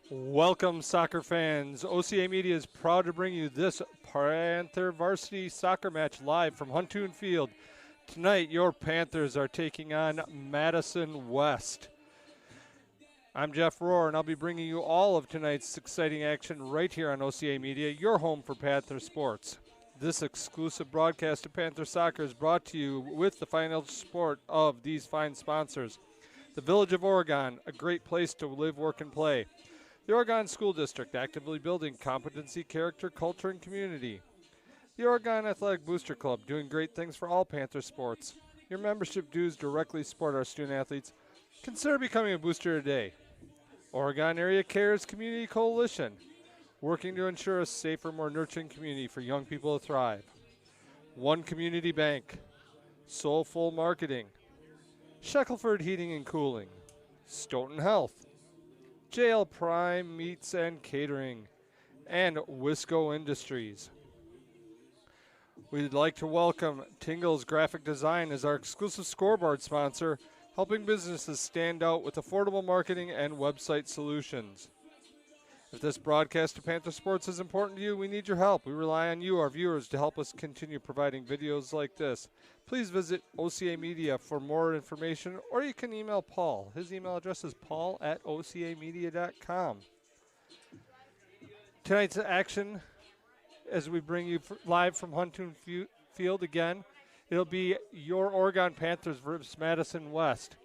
Welcome, soccer fans. OCA Media is proud to bring you this Panther varsity soccer match live from Huntoon Field. Tonight, your Panthers are taking on Madison West. I'm Jeff Rohrer, and I'll be bringing you all of tonight's exciting action right here on OCA Media, your home for Panther sports. This exclusive broadcast of Panther Soccer is brought to you with the financial support of these fine sponsors. The Village of Oregon, a great place to live, work, and play. The Oregon School District, actively building competency, character, culture, and community. The Oregon Athletic Booster Club, doing great things for all Panther sports. Your membership dues directly support our student athletes. Consider becoming a booster today. Oregon Area Cares Community Coalition, working to ensure a safer, more nurturing community for young people to thrive. One Community Bank, Soulful Marketing, Shackelford Heating and Cooling, Stoughton Health, JL Prime Meats and Catering, and Wisco Industries. We'd like to welcome Tingle's Graphic Design as our exclusive scoreboard sponsor, helping businesses stand out with affordable marketing and website solutions. If this broadcast of Panther Sports is important to you, we need your help. We rely on you, our viewers, to help us continue providing videos like this. Please visit OCA Media for more information, or you can email Paul. His email address is paul@ocamedia.com. Tonight's action, as we bring you live from Huntoon Field again, it'll be your Oregon Panthers versus Madison West.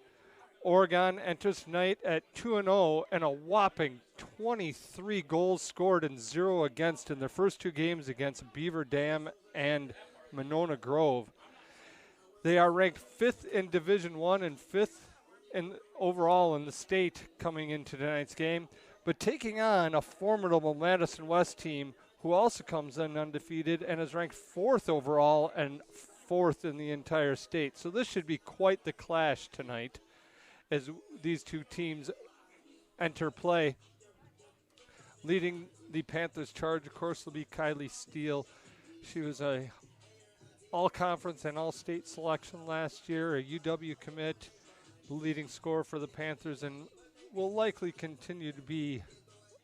Oregon enters tonight at 2-0 and a whopping 23 goals scored and 0 against in their first two games against Beaver Dam and Monona Grove. They are ranked 5th in Division I and 5th overall in the state coming into tonight's game, but taking on a formidable Madison West team who also comes in undefeated and is ranked 4th overall and 4th in the entire state. So this should be quite the clash tonight as these two teams enter play. Leading the Panthers charge, of course, will be Kylie Steele. She was a all-conference and all-state selection last year, a UW commit, leading scorer for the Panthers, and will likely continue to be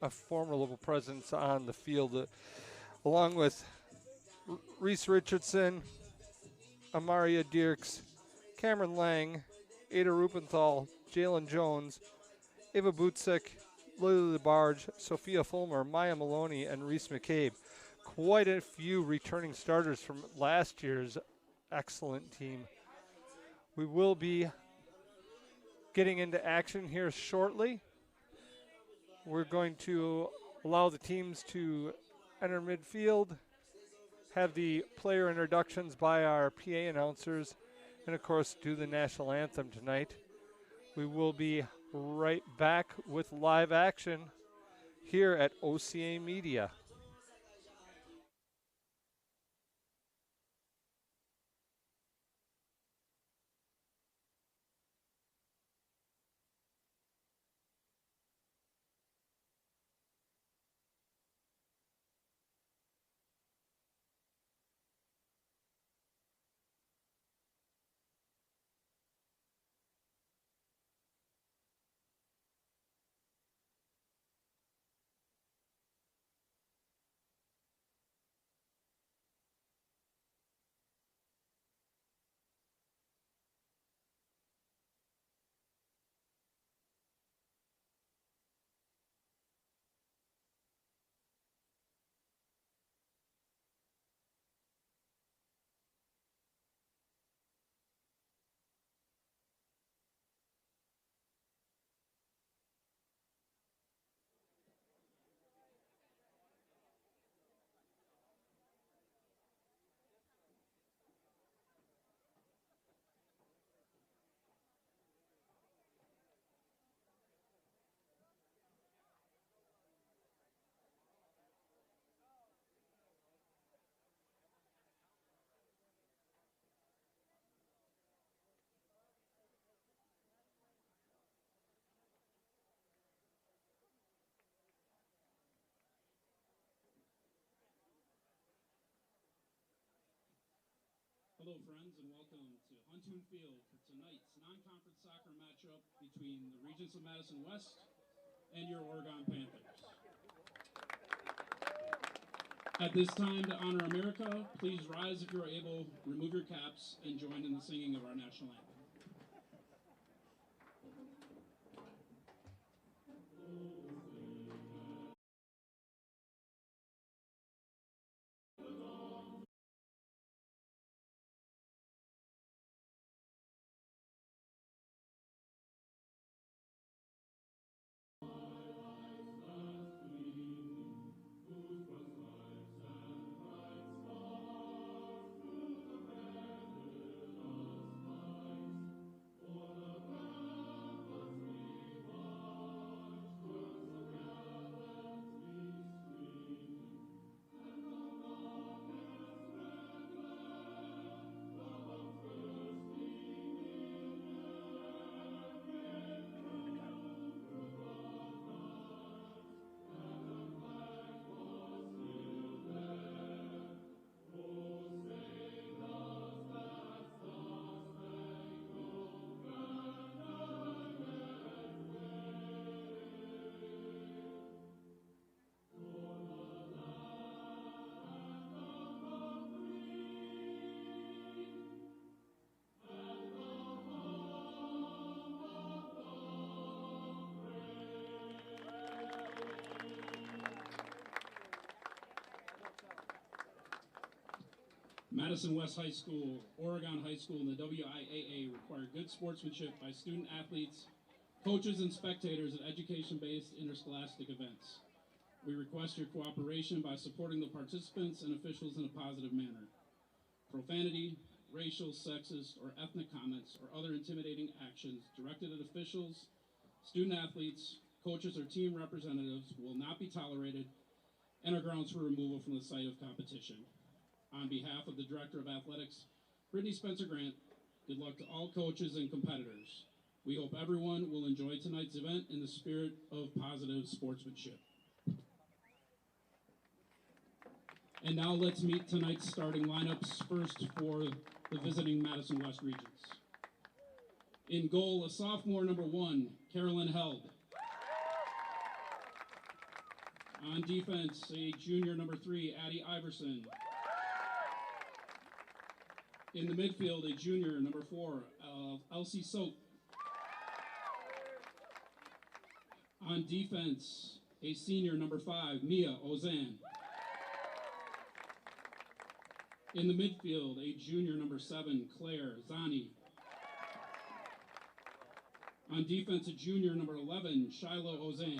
a formidable presence on the field, along with Reese Richardson, Amaria Dierks, Cameron Lang, Ada Rupenthal, Jalen Jones, Ava Butzek, Lily LeBarge, Sophia Fulmer, Maya Maloney, and Reese McCabe. Quite a few returning starters from last year's excellent team. We will be getting into action here shortly. We're going to allow the teams to enter midfield, have the player introductions by our PA announcers, and of course do the national anthem tonight. We will be right back with live action here at OCA Media. Hello, friends, and welcome to Huntoon Field for tonight's non-conference soccer matchup between the Regents of Madison West and your Oregon Panthers. At this time, to honor America, please rise if you are able, remove your caps, and join in the singing of our national anthem. Madison West High School, Oregon High School, and the WIAA require good sportsmanship by student athletes, coaches, and spectators at education-based interscholastic events. We request your cooperation by supporting the participants and officials in a positive manner. Profanity, racial, sexist, or ethnic comments or other intimidating actions directed at officials, student athletes, coaches, or team representatives will not be tolerated and are grounds for removal from the site of competition. On behalf of the Director of Athletics, Brittany Spencer-Grant, good luck to all coaches and competitors. We hope everyone will enjoy tonight's event in the spirit of positive sportsmanship. And now let's meet tonight's starting lineups. First for the visiting Madison West Regents. In goal, a sophomore, number 1, Carolyn Held. On defense, a junior, number 3, Addie Iverson. In the midfield, a junior, number 4, Elsie Soap. On defense, a senior, number 5, Mia Ozan. In the midfield, a junior, number 7, Claire Zani. On defense, a junior, number 11, Shiloh Ozan.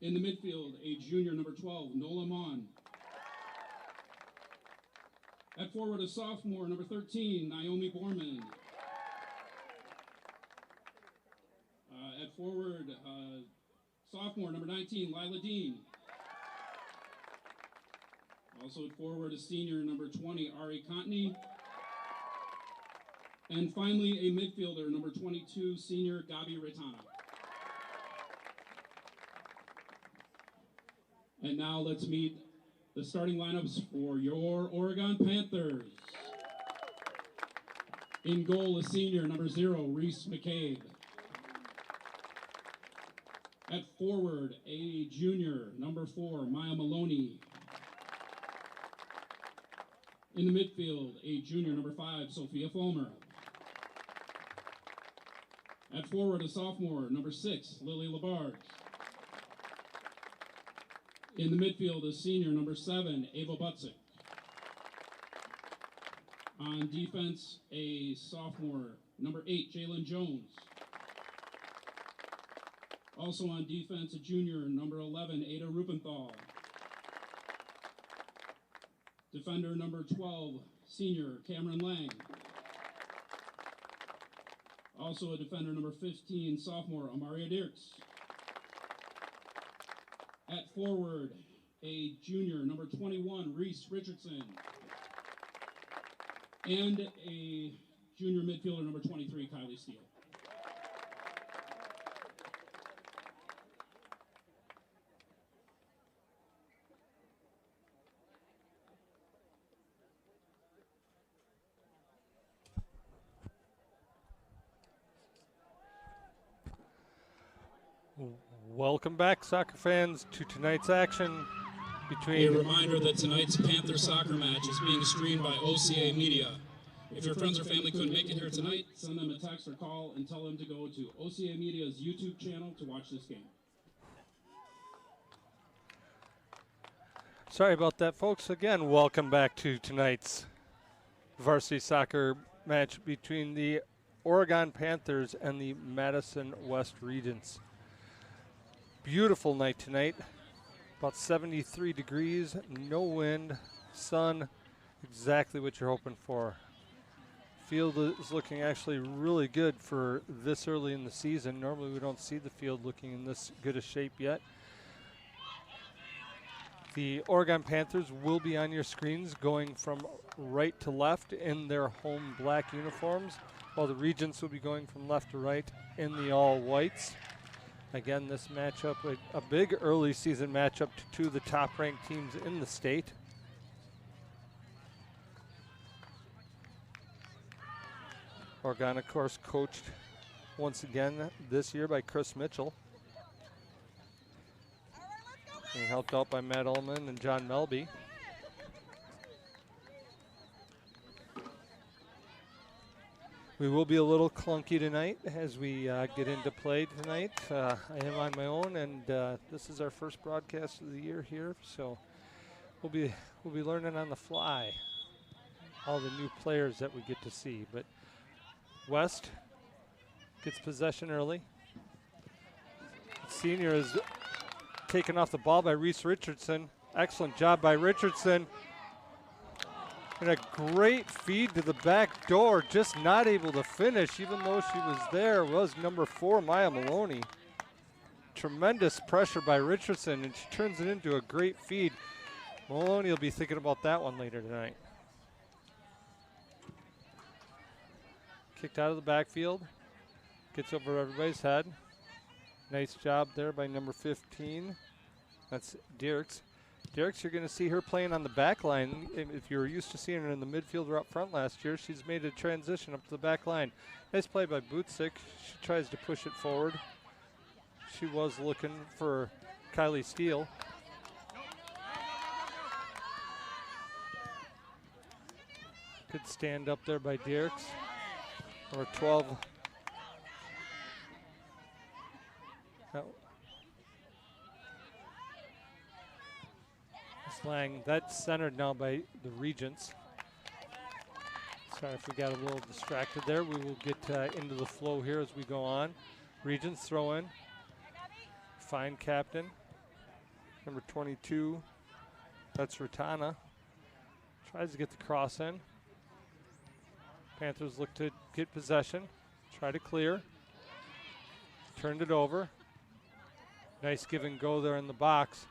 In the midfield, a junior, number 12, Nola Mon. At forward, a sophomore, number 13, Naomi Borman. At forward, sophomore, number 19, Lila Dean. Also at forward, a senior, number 20, Ari Contney. And finally, a midfielder, number 22, senior, Gabi Retana. And now let's meet the starting lineups for your Oregon Panthers. In goal, a senior, number 0, Reese McCabe. At forward, a junior, number 4, Maya Maloney. In the midfield, a junior, number 5, Sophia Fulmer. At forward, a sophomore, number 6, Lily Labarge. In the midfield, a senior, number 7, Ava Butzik. On defense, a sophomore, number 8, Jalen Jones. Also on defense, a junior, number 11, Ada Rupenthal. Defender number 12, senior, Cameron Lang. Also a defender number 15, sophomore, Amaria Dirks. At forward, a junior, number 21, Reese Richardson. And a junior midfielder, number 23, Kylie Steele. Welcome back, soccer fans, to tonight's action A between reminder that tonight's Panther soccer match is being streamed by OCA Media. If your friends or family couldn't make it here tonight, send them a text or call and tell them to go to OCA Media's YouTube channel to watch this game. Sorry about that, folks. Again, welcome back to tonight's varsity soccer match between the Oregon Panthers and the Madison West Regents. Beautiful night tonight. About 73 degrees, no wind, sun, exactly what you're hoping for. Field is looking actually really good for this early in the season. Normally we don't see the field looking in this good a shape yet. The Oregon Panthers will be on your screens going from right to left in their home black uniforms, while the Regents will be going from left to right in the all whites. Again, this matchup, a big early season matchup to two of the top ranked teams in the state. Oregon, of course, coached once again this year by Chris Mitchell. Being helped out by Matt Ullman and John Melby. We will be a little clunky tonight as we get into play tonight. I am on my own, and this is our first broadcast of the year here, so we'll be learning on the fly all the new players that we get to see. But West gets possession early. Senior is taken off the ball by Reese Richardson. Excellent job by Richardson. And a great feed to the back door, just not able to finish, even though she was there, was number 4, Maya Maloney. Tremendous pressure by Richardson, and she turns it into a great feed. Maloney will be thinking about that one later tonight. Kicked out of the backfield, gets over everybody's head. Nice job there by number 15. That's Dierks. Dierks, you're going to see her playing on the back line. If you were used to seeing her in the midfield or up front last year, she's made a transition up to the back line. Nice play by Bootsick. She tries to push it forward. She was looking for Kylie Steele. Good stand up there by Dierks. Number 12. Lang, that's centered now by the Regents. Sorry if we got a little distracted there. We will get into the flow here as we go on. Regents throw in. Fine captain. Number 22, that's Ratana. Tries to get the cross in. Panthers look to get possession. Try to clear. Turned it over. Nice give and go there in the box.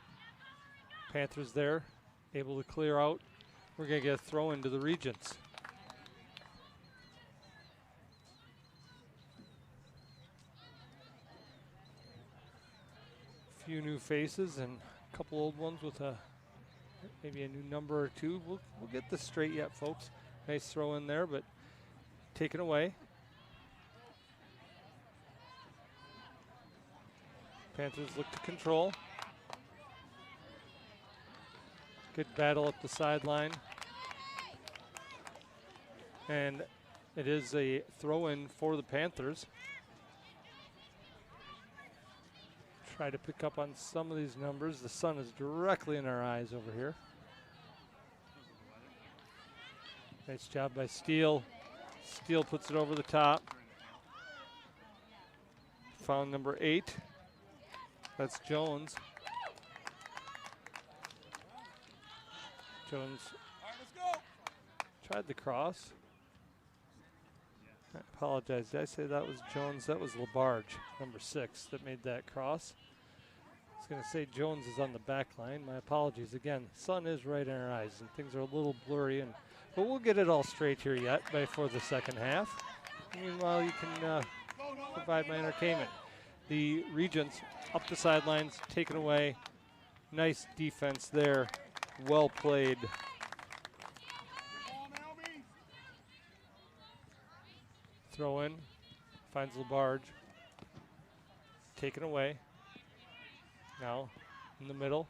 Panthers there, able to clear out. We're going to get a throw into the Regents. A few new faces and a couple old ones with maybe a new number or two. We'll get this straight yet, folks. Nice throw in there, but taken away. Panthers look to control. Good battle up the sideline. And it is a throw-in for the Panthers. Try to pick up on some of these numbers. The sun is directly in our eyes over here. Nice job by Steele. Steele puts it over the top. Found number 8. That's Jones. Jones tried the cross. I apologize. Did I say that was Jones? That was Labarge, number 6, that made that cross. I was going to say Jones is on the back line. My apologies again. Sun is right in our eyes, and things are a little blurry, but we'll get it all straight here yet before the second half. Meanwhile, you can provide my entertainment. The Regents up the sidelines, taken away. Nice defense there. Well played. Throw in, finds Labarge. Taken away. Now in the middle,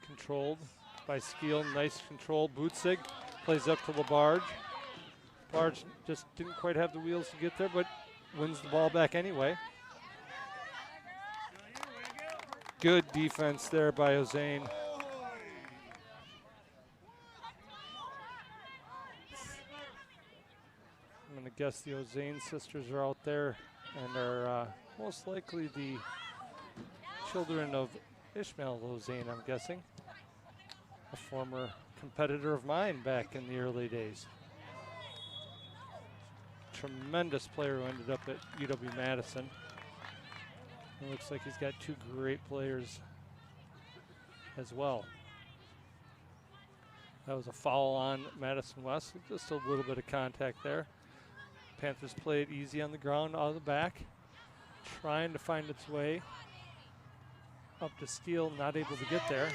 controlled by Skeel. Nice control. Bootsig plays up to Labarge. Labarge just didn't quite have the wheels to get there, but wins the ball back anyway. Good defense there by Ozane. I'm going to guess the Ozane sisters are out there and are most likely the children of Ishmael Ozane, I'm guessing. A former competitor of mine back in the early days. Tremendous player who ended up at UW-Madison. It looks like he's got two great players as well. That was a foul on Madison West, just a little bit of contact there. Panthers play it easy on the ground, out of the back, trying to find its way up to Steele, not able to get there.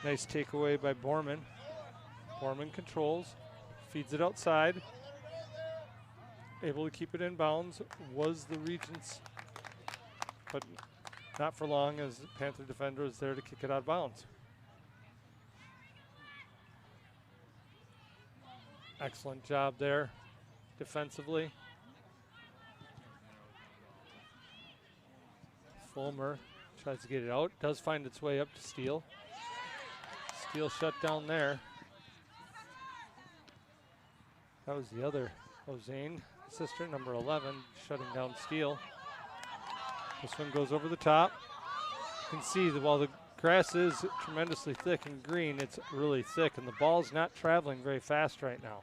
Nice takeaway by Borman. Borman controls, feeds it outside. Able to keep it in bounds was the Regents, but not for long as the Panther defender is there to kick it out of bounds. Excellent job there defensively. Fulmer tries to get it out, does find its way up to Steele. Steele shut down there. That was the other Ozane sister, number 11, shutting down Steele. This one goes over the top. You can see that while the grass is tremendously thick and green, it's really thick, and the ball's not traveling very fast right now.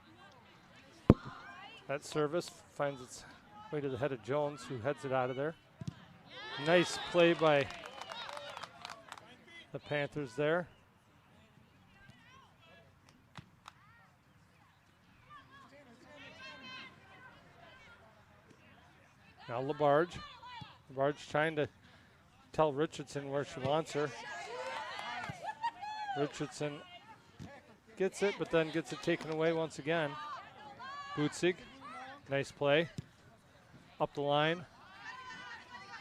That service finds its way to the head of Jones, who heads it out of there. Nice play by the Panthers there. Now Labarge. Labarge trying to tell Richardson where she wants her. Richardson gets it, but then gets it taken away once again. Bootsig, nice play. Up the line.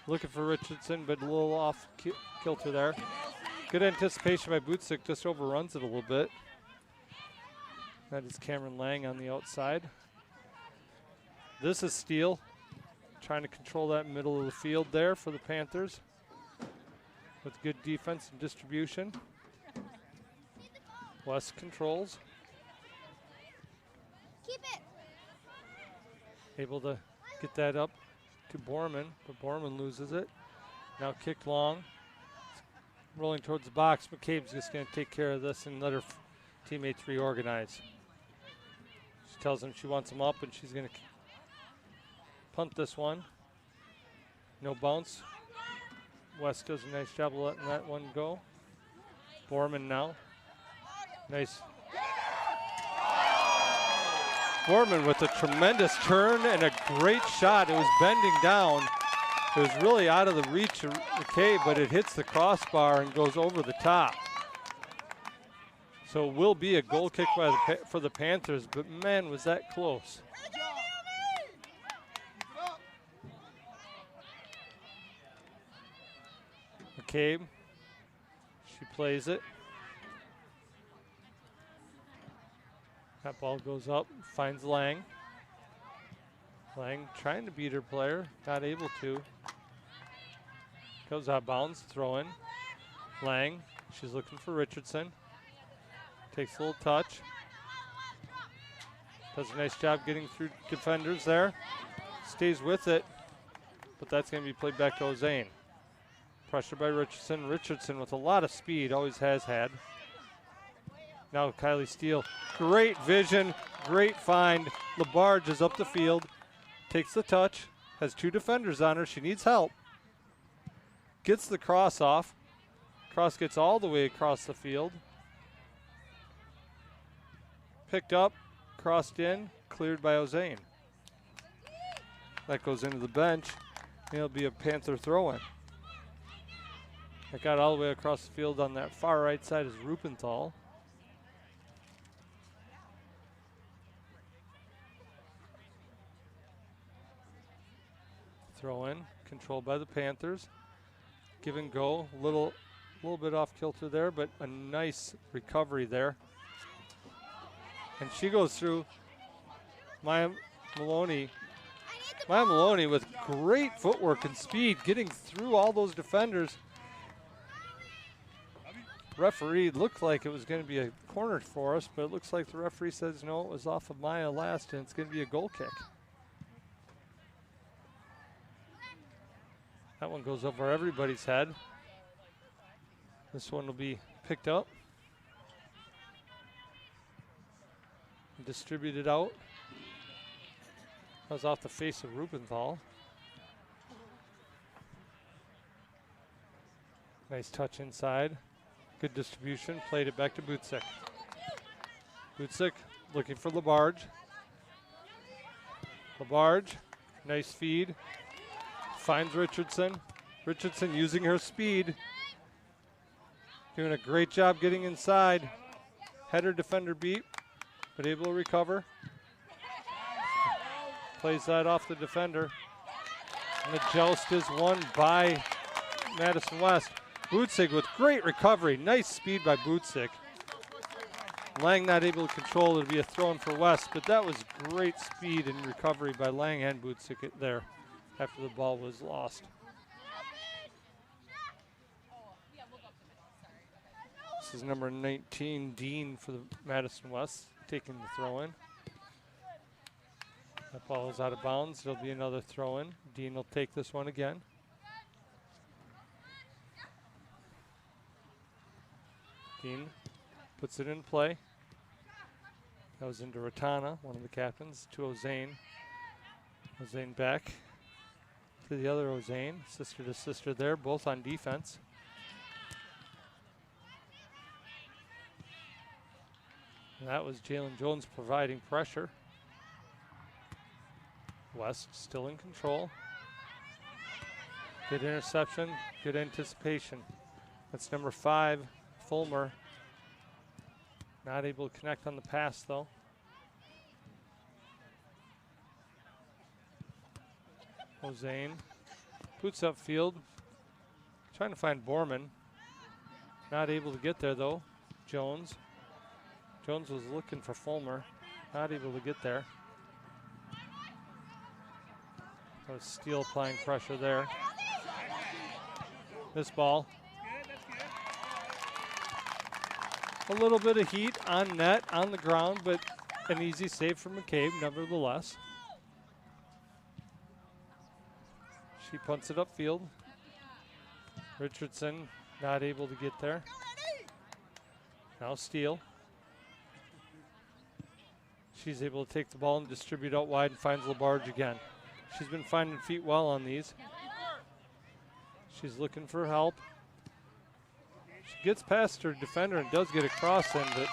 Looking for Richardson, but a little off kilter there. Good anticipation by Bootsig, just overruns it a little bit. That is Cameron Lang on the outside. This is Steele, trying to control that middle of the field there for the Panthers with good defense and distribution. West controls. Keep it. Able to get that up to Borman, but Borman loses it. Now kicked long. Rolling towards the box. McCabe's just going to take care of this and let her teammates reorganize. She tells him she wants him up, and she's going to punt this one. No bounce. West does a nice job of letting that one go. Borman now. Nice. Borman with a tremendous turn and a great shot. It was bending down. It was really out of the reach of McCabe, but it hits the crossbar and goes over the top. So it will be a goal kick by for the Panthers, but man, was that close. McCabe, she plays it. That ball goes up, finds Lang. Lang trying to beat her player, not able to. Goes out of bounds, throw in. Lang, she's looking for Richardson. Takes a little touch. Does a nice job getting through defenders there. Stays with it, but that's going to be played back to Ozane. Pressure by Richardson. Richardson with a lot of speed, always has had. Now Kylie Steele, great vision, great find. Labarge is up the field, takes the touch, has two defenders on her, she needs help. Gets the cross off. Cross gets all the way across the field. Picked up, crossed in, cleared by Ozane. That goes into the bench, and it'll be a Panther throw-in. That got all the way across the field on that far right side is Rupenthal. Throw in, controlled by the Panthers. Give and go, little bit off kilter there, but a nice recovery there. And she goes through Maya Maloney. Maya Maloney with great footwork and speed, getting through all those defenders. Referee looked like it was going to be a corner for us, but it looks like the referee says no, it was off of Maya last, and it's going to be a goal kick. That one goes over everybody's head. This one will be picked up and distributed out. That was off the face of Rubenthal. Nice touch inside. Good distribution. Played it back to Bootsick. Bootsick looking for Labarge. Labarge, nice feed. Finds Richardson. Richardson using her speed. Doing a great job getting inside. Header defender beat, but able to recover. Plays that off the defender. And the joust is won by Madison West. Bootsick with great recovery. Nice speed by Bootsick. Lang not able to control it. It'll be a throw in for West, but that was great speed and recovery by Lang and Bootsick there after the ball was lost. This is number 19, Dean, for the Madison West, taking the throw in. That ball is out of bounds. There'll be another throw in. Dean will take this one again. Dean puts it in play. That was into Ratana, one of the captains, to Ozane. Ozane back to the other Ozane, sister to sister there, both on defense. And that was Jalen Jones providing pressure. West still in control. Good interception, good anticipation. That's number 5, Fulmer. Not able to connect on the pass though. Ozane boots upfield, trying to find Borman. Not able to get there though. Jones. Jones was looking for Fulmer. Not able to get there. That was Steele applying pressure there. This ball. A little bit of heat on net, on the ground, but an easy save from McCabe, nevertheless. She punts it upfield. Richardson not able to get there. Now Steele. She's able to take the ball and distribute out wide and finds Labarge again. She's been finding feet well on these. She's looking for help. She gets past her defender and does get a cross in, but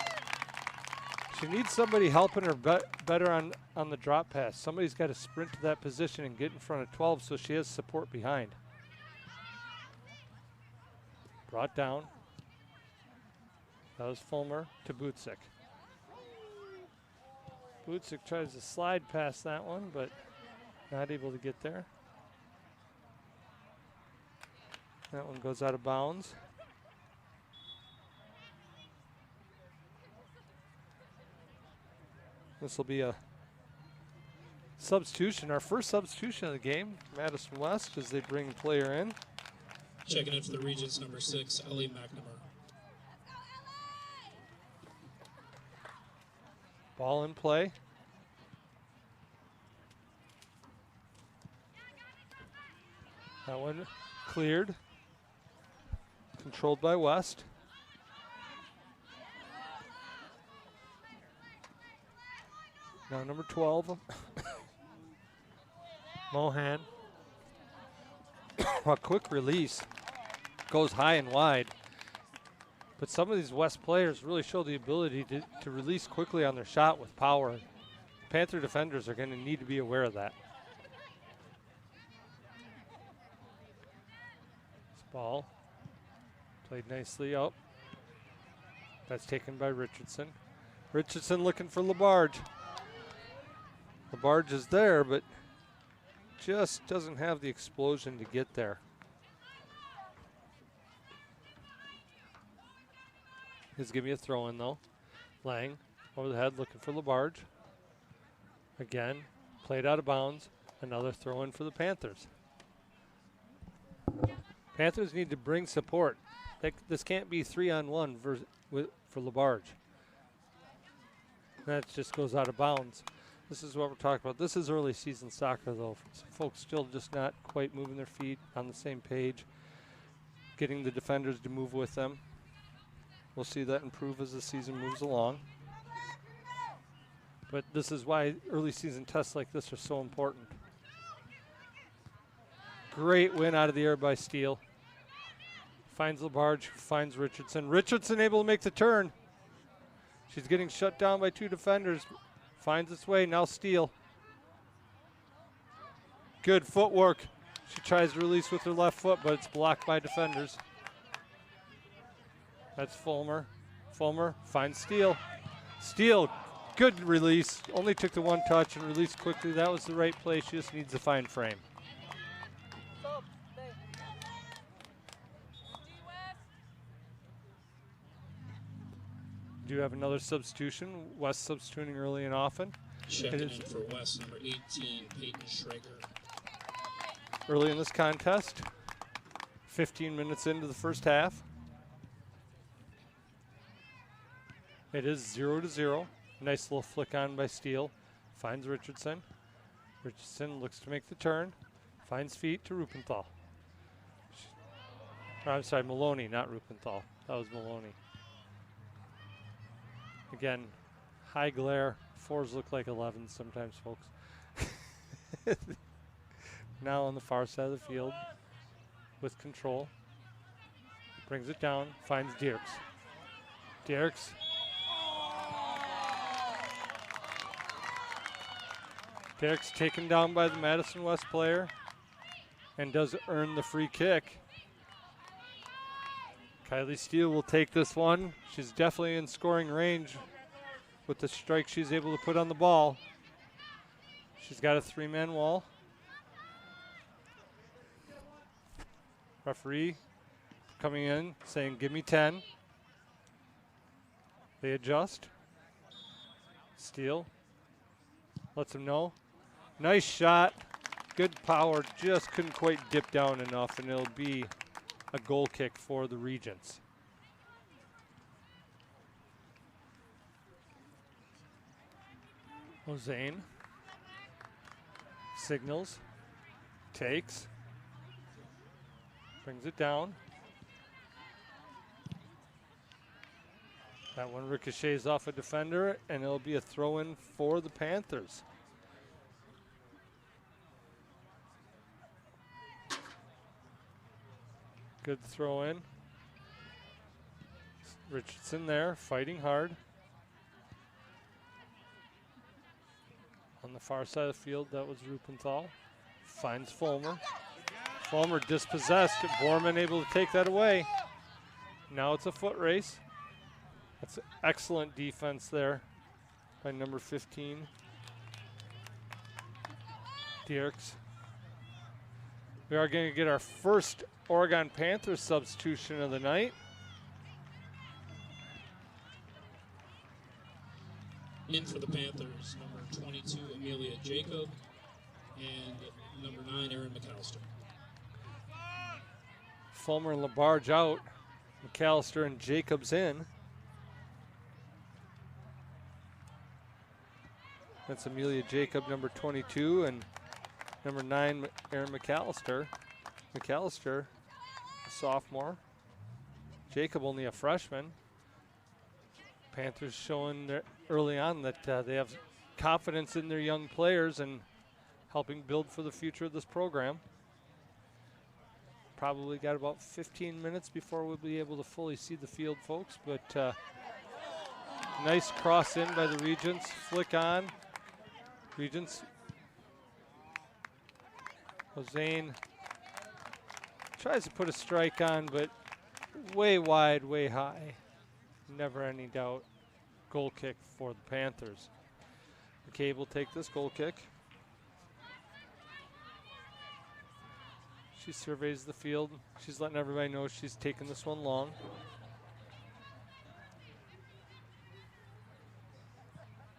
she needs somebody helping her better on the drop pass. Somebody's got to sprint to that position and get in front of 12 so she has support behind. Brought down. That was Fulmer to Bootsick. Bootsick tries to slide past that one, but not able to get there. That one goes out of bounds. This will be a substitution, our first substitution of the game, Madison West, as they bring the player in. Checking in for the Regents, number 6, Ellie McNamara. Ball in play. That one cleared. Controlled by West. Now number 12. Mohan. A quick release. Goes high and wide. But some of these West players really show the ability to release quickly on their shot with power. Panther defenders are going to need to be aware of that. This ball played nicely up. That's taken by Richardson. Richardson looking for Labarge. Labarge is there, but just doesn't have the explosion to get there. He's giving me a throw in though. Lang over the head looking for LaBarge. Again, played out of bounds. Another throw in for the Panthers. Panthers need to bring support. This can't be 3-on-1 for LaBarge. That just goes out of bounds. This is what we're talking about. This is early season soccer, though. Folks still just not quite moving their feet on the same page, getting the defenders to move with them. We'll see that improve as the season moves along. But this is why early season tests like this are so important. Great win out of the air by Steele. Finds LaBarge, finds Richardson. Richardson able to make the turn. She's getting shut down by two defenders. Finds its way, now Steele. Good footwork. She tries to release with her left foot, but it's blocked by defenders. That's Fulmer. Fulmer finds Steele. Steele, good release. Only took the one touch and released quickly. That was the right play. She just needs to find frame. Do have another substitution. West substituting early and often. Checking in for West, number 18, Peyton Schrager. Early in this contest, 15 minutes into the first half. It is 0-0. Nice little flick on by Steele. Finds Richardson. Richardson looks to make the turn. Finds feet to Rupenthal. I'm sorry, Maloney, not Rupenthal. That was Maloney. Again, high glare. 4s look like 11s sometimes, folks. Now on the far side of the field with control. Brings it down, finds Dierks. Dierks. Dierks taken down by the Madison West player and does earn the free kick. Kylie Steele will take this one. She's definitely in scoring range with the strike she's able to put on the ball. She's got a 3-man wall. Referee coming in saying, give me 10. They adjust. Steele lets him know. Nice shot. Good power. Just couldn't quite dip down enough, and it'll be a goal kick for the Regents. Hossein signals, takes, brings it down. That one ricochets off a defender, and it'll be a throw-in for the Panthers. Good throw in. Richardson there, fighting hard. On the far side of the field, that was Rupenthal. Finds Fulmer. Fulmer dispossessed. Borman able to take that away. Now it's a foot race. That's excellent defense there by number 15. Dierks. We are going to get our first Oregon Panthers substitution of the night. In for the Panthers, number 22, Amelia Jacob, and number 9, Erin McAllister. Fulmer and LaBarge out. McAllister and Jacobs in. That's Amelia Jacob, number 22, and number 9, Erin McAllister. McAllister, a sophomore. Jacob, only a freshman. Panthers showing early on that they have confidence in their young players and helping build for the future of this program. Probably got about 15 minutes before we'll be able to fully see the field, folks, but nice cross in by the Regents. Flick on. Regents. Hossein tries to put a strike on, but way wide, way high. Never any doubt. Goal kick for the Panthers. McCabe will take this goal kick. She surveys the field. She's letting everybody know she's taking this one long.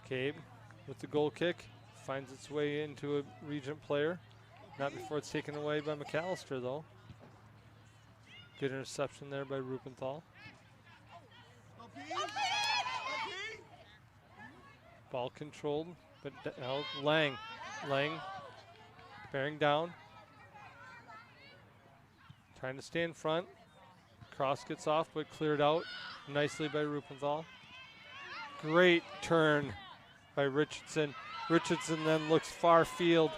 Cabe with the goal kick. Finds its way into a Regent player. Not before it's taken away by McAllister, though. Good interception there by Rupenthal. Ball controlled, but now Lang bearing down. Trying to stay in front. Cross gets off, but cleared out nicely by Rupenthal. Great turn by Richardson. Richardson then looks far field.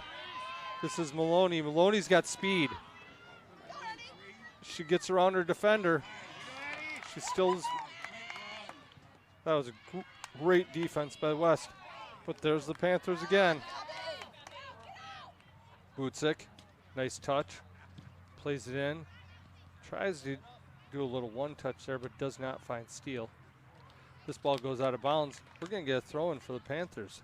This is Maloney. Maloney's got speed. She gets around her defender. She stills. That was a great defense by West. But there's the Panthers again. Butzik, nice touch. Plays it in. Tries to do a little one-touch there, but does not find Steele. This ball goes out of bounds. We're going to get a throw-in for the Panthers.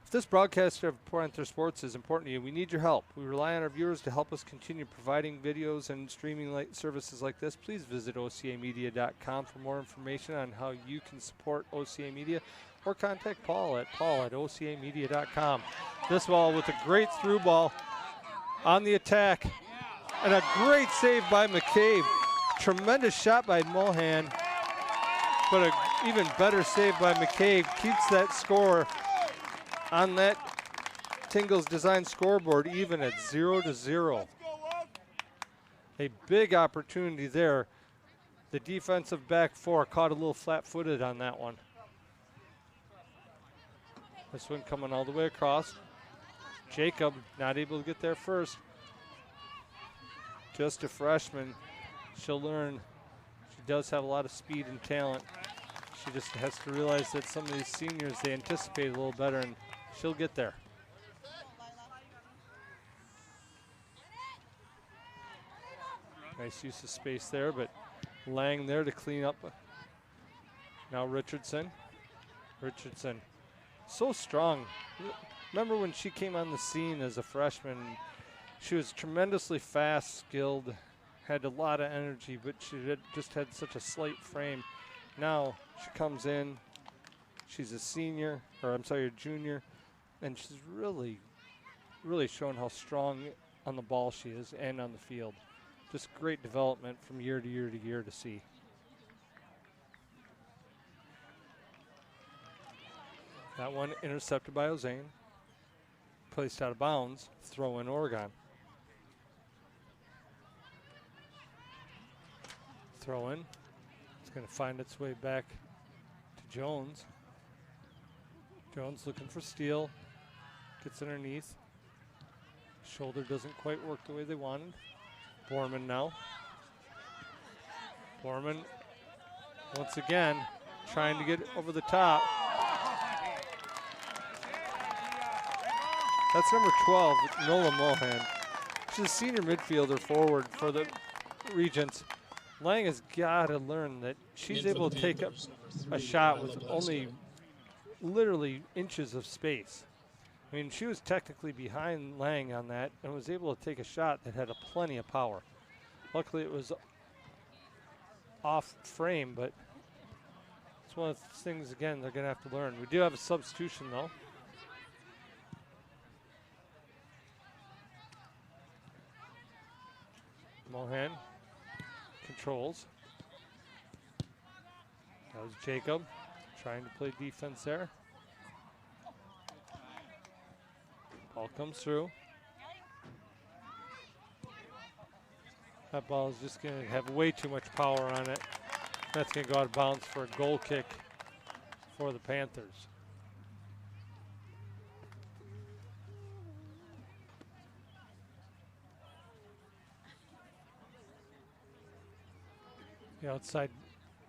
If this broadcast of Panther Sports is important to you, we need your help. We rely on our viewers to help us continue providing videos and streaming services like this. Please visit OCAmedia.com for more information on how you can support OCA Media, or contact Paul at OCAmedia.com. This ball with a great through ball on the attack, and a great save by McCabe. Tremendous shot by Mohan, but an even better save by McCabe. Keeps that score on that Tingles Design scoreboard even at 0-0. A big opportunity there. The defensive back four caught a little flat-footed on that one. This one coming all the way across. Jacob not able to get there first. Just a freshman. She'll learn. She does have a lot of speed and talent. She just has to realize that some of these seniors, they anticipate a little better, and she'll get there. Nice use of space there, but Lang there to clean up. Now Richardson. Richardson, so strong. Remember when she came on the scene as a freshman, she was tremendously fast, skilled, had a lot of energy, but she just had such a slight frame. Now she comes in, she's a senior, or I'm sorry, a junior, and she's really shown how strong on the ball she is and on the field. Just great development from year to year to year to see. That one intercepted by Ozane. Placed out of bounds, throw in Oregon. Throw in. It's going to find its way back to Jones. Jones looking for Steele. Gets underneath. Shoulder doesn't quite work the way they wanted. Borman now. Borman once again trying to get over the top. That's number 12, Nola Mohan. She's a senior midfielder forward for the Regents. Lang has got to learn that she's able to take up a shot with only literally inches of space. I mean, she was technically behind Lang on that and was able to take a shot that had plenty of power. Luckily, it was off frame, but it's one of the things, again, they're going to have to learn. We do have a substitution, though. Mohan controls. That was Jacob trying to play defense there. Ball comes through. That ball is just going to have way too much power on it. That's going to go out of bounds for a goal kick for the Panthers. The outside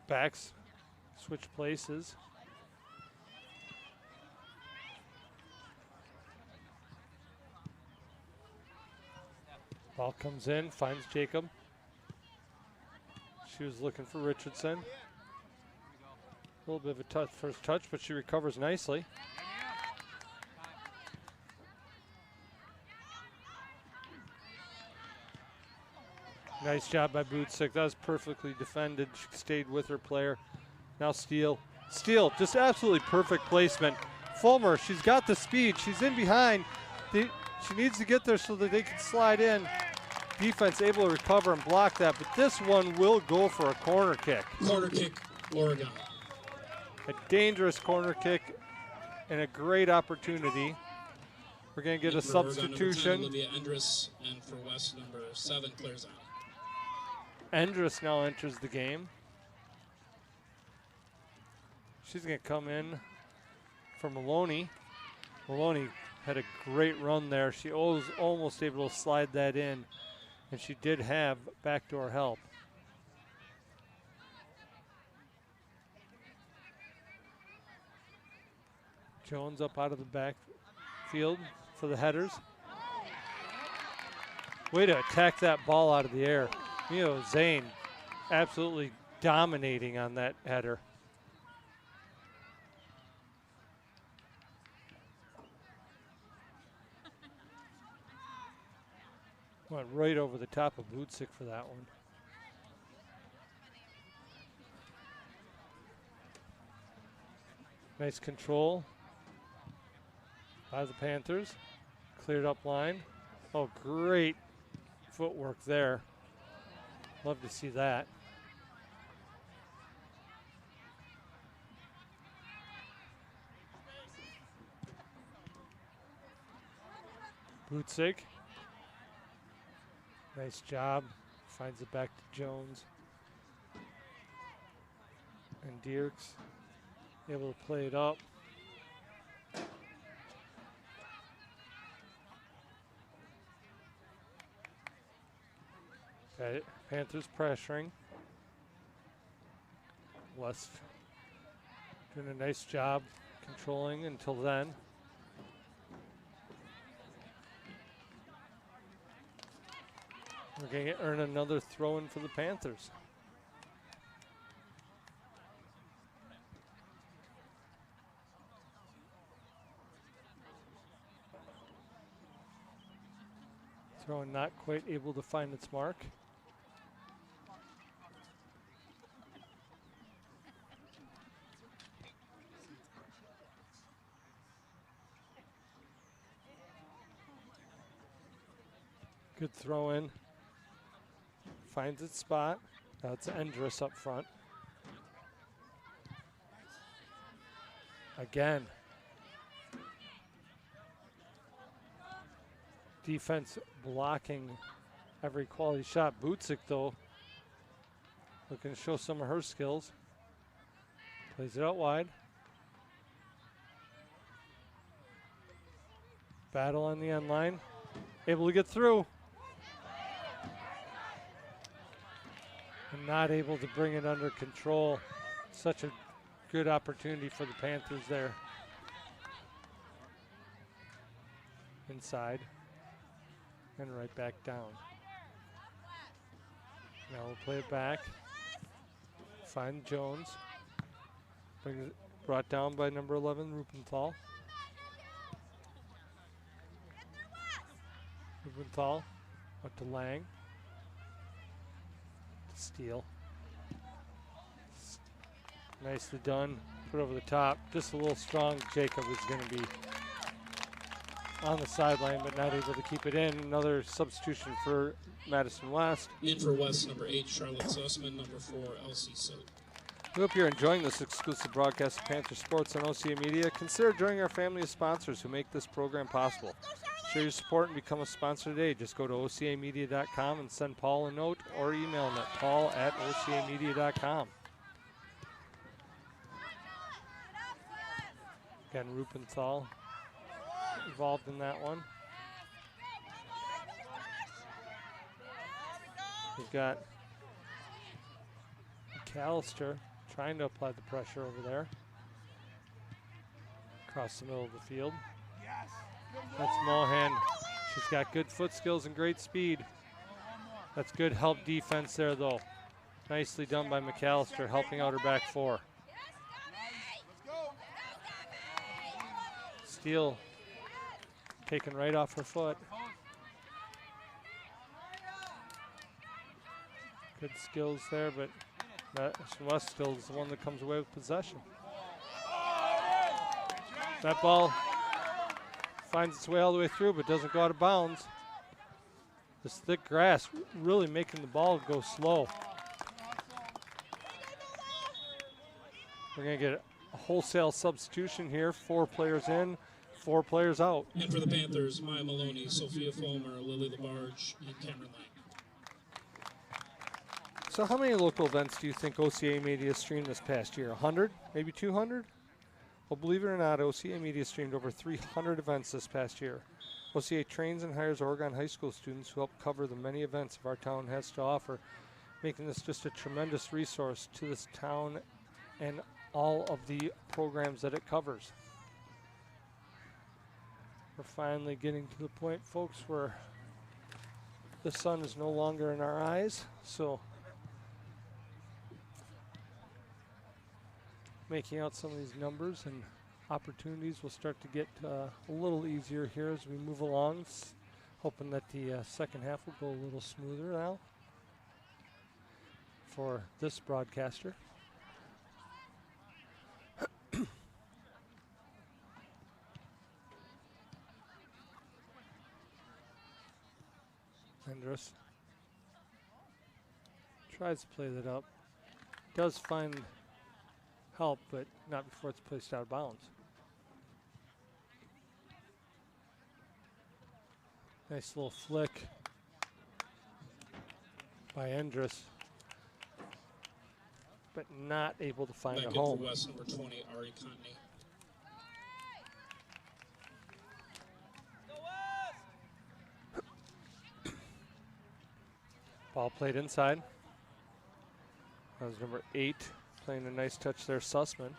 backs switch places. Ball comes in, finds Jacob. She was looking for Richardson. A little bit of a first touch, but she recovers nicely. Nice job by Bootsick. That was perfectly defended. She stayed with her player. Now Steele. Steele, just absolutely perfect placement. Fulmer, she's got the speed. She's in behind. She needs to get there so that they can slide in. Defense able to recover and block that, but this one will go for a corner kick. Corner kick, Oregon. A dangerous corner kick and a great opportunity. We're going to get a substitution. Oregon, Olivia Endress, and for West, number 7, Claire Zahn. Endress now enters the game. She's going to come in for Maloney. Maloney had a great run there. She was almost able to slide that in, and she did have backdoor help. Jones up out of the backfield for the headers. Way to attack that ball out of the air. Zane absolutely dominating on that header. Went right over the top of Bootsick for that one. Nice control by the Panthers. Cleared up line. Oh, great footwork there. Love to see that. Bootsick. Nice job. Finds it back to Jones. And Dierks able to play it up. Okay, Panthers pressuring. West doing a nice job controlling until then. We're going to earn another throw-in for the Panthers. Throw-in not quite able to find its mark. Good throw-in. Finds its spot. That's Endress up front. Again. Defense blocking every quality shot. Bootsick, though, looking to show some of her skills. Plays it out wide. Battle on the end line. Able to get through. And not able to bring it under control. Such a good opportunity for the Panthers there. Inside. And right back down. Now we'll play it back. Find Jones. Brought down by number 11, Rupenthal. Rupenthal up to Lang. Steele. Nicely done. Put over the top. Just a little strong. Jacob is going to be on the sideline, but not able to keep it in. Another substitution for Madison West. In for West, number 8, Charlotte Sussman, number 4, Elsie Soap. We hope you're enjoying this exclusive broadcast of Panther Sports on OCA Media. Consider joining our family of sponsors who make this program possible. Show your support and become a sponsor today. Just go to ocamedia.com and send Paul a note or email him at paul@ocamedia.com. Again, Rupenthal involved in that one. We've got McAllister trying to apply the pressure over there. Across the middle of the field. That's Mohan. She's got good foot skills and great speed. That's good help defense there, though. Nicely done by McAllister, helping out her back four. Steele taken right off her foot. Good skills there, but Madison West still is the one that comes away with possession. That ball finds its way all the way through, but doesn't go out of bounds. This thick grass really making the ball go slow. We're going to get a wholesale substitution here. 4 players in, 4 players out. And for the Panthers, Maya Maloney, Sophia Fulmer, Lily LaBarge, and Cameron Lang. So how many local events do you think OCA Media streamed this past year? 100? Maybe 200? Well, believe it or not, OCA Media streamed over 300 events this past year. OCA trains and hires Oregon high school students who help cover the many events our town has to offer, making this just a tremendous resource to this town and all of the programs that it covers. We're finally getting to the point, folks, where the sun is no longer in our eyes, so making out some of these numbers and opportunities will start to get a little easier here as we move along, hoping that the second half will go a little smoother now for this broadcaster. Andrus tries to play that up, does find help, but not before it's placed out of bounds. Nice little flick by Andrus, but not able to find a home. For West, number 20, Ari Contney. Ball played inside. That was number 8, playing a nice touch there, Sussman.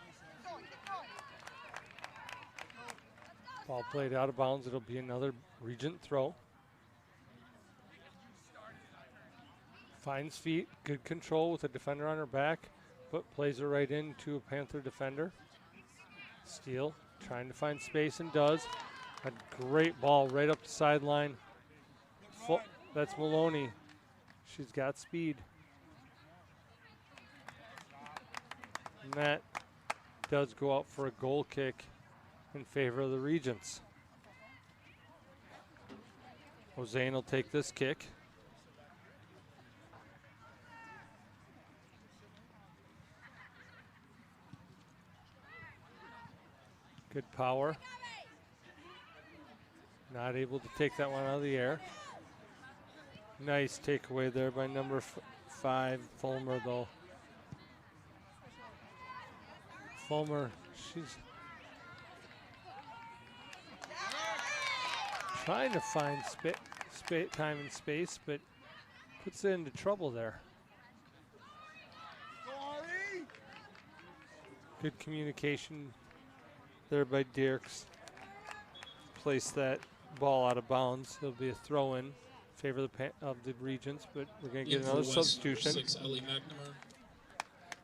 Ball played out of bounds. It'll be another Regent throw. Finds feet, good control with a defender on her back, but plays it right into a Panther defender. Steele trying to find space and does. A great ball right up the sideline. That's Maloney. She's got speed. And that does go out for a goal kick in favor of the Regents. Hossein will take this kick. Good power. Not able to take that one out of the air. Nice takeaway there by number 5, Fulmer, though. Fulmer, she's trying to find time and space, but puts it into trouble there. Good communication there by Dierks. Place that ball out of bounds. It'll be a throw in favor of the Regents, but we're going to get another substitution. 6, Ellie McNamara.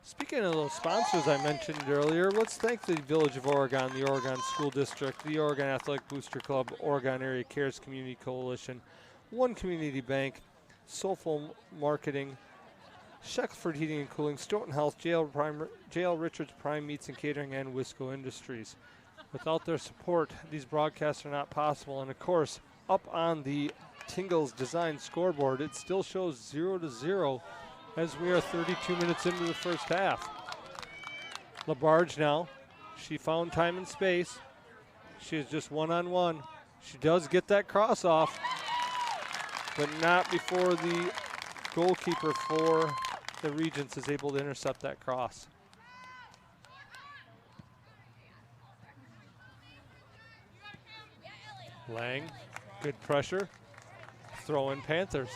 Speaking of those sponsors I mentioned earlier, let's thank the Village of Oregon, the Oregon School District, the Oregon Athletic Booster Club, Oregon Area Cares Community Coalition, One Community Bank, Soulful Marketing, Shackelford Heating and Cooling, Stoughton Health, JL Richards Prime Meats and Catering, and Wisco Industries. Without their support, these broadcasts are not possible. And of course, up on the Tingles Design scoreboard, it still shows 0-0 as we are 32 minutes into the first half. LaBarge now, she found time and space. She is just one-on-one. She does get that cross off, but not before the goalkeeper for the Regents is able to intercept that cross. Lang, good pressure. Throw in Panthers.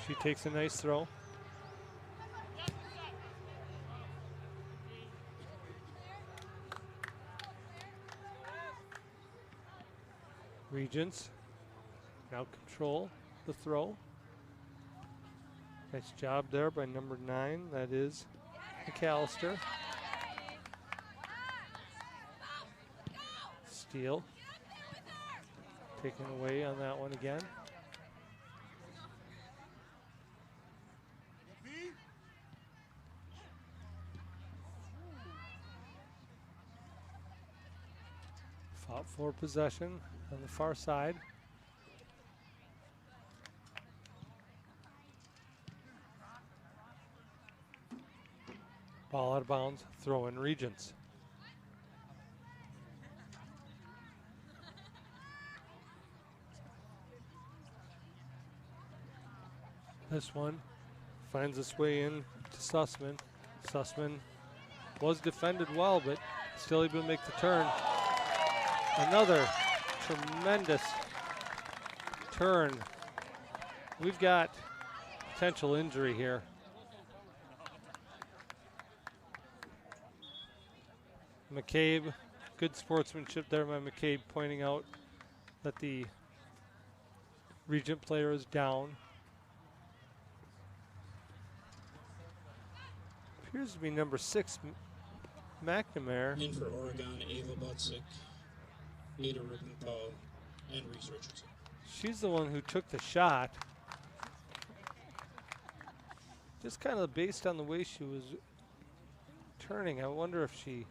She takes a nice throw. Regents now control the throw. Nice job there by number 9. That is McAllister. Steele Taken away on that one again. Fought for possession on the far side. Ball out of bounds, throw in Regents. This one finds its way in to Sussman. Sussman was defended well, but still able to make the turn. Another tremendous turn. We've got potential injury here. McCabe, good sportsmanship there by McCabe, pointing out that the Regent player is down. Appears to be number 6, McNamara. In for Oregon, Ava Butzik, Ada Rickenthal, and Reese Richardson. She's the one who took the shot. Just kind of based on the way she was turning, I wonder if she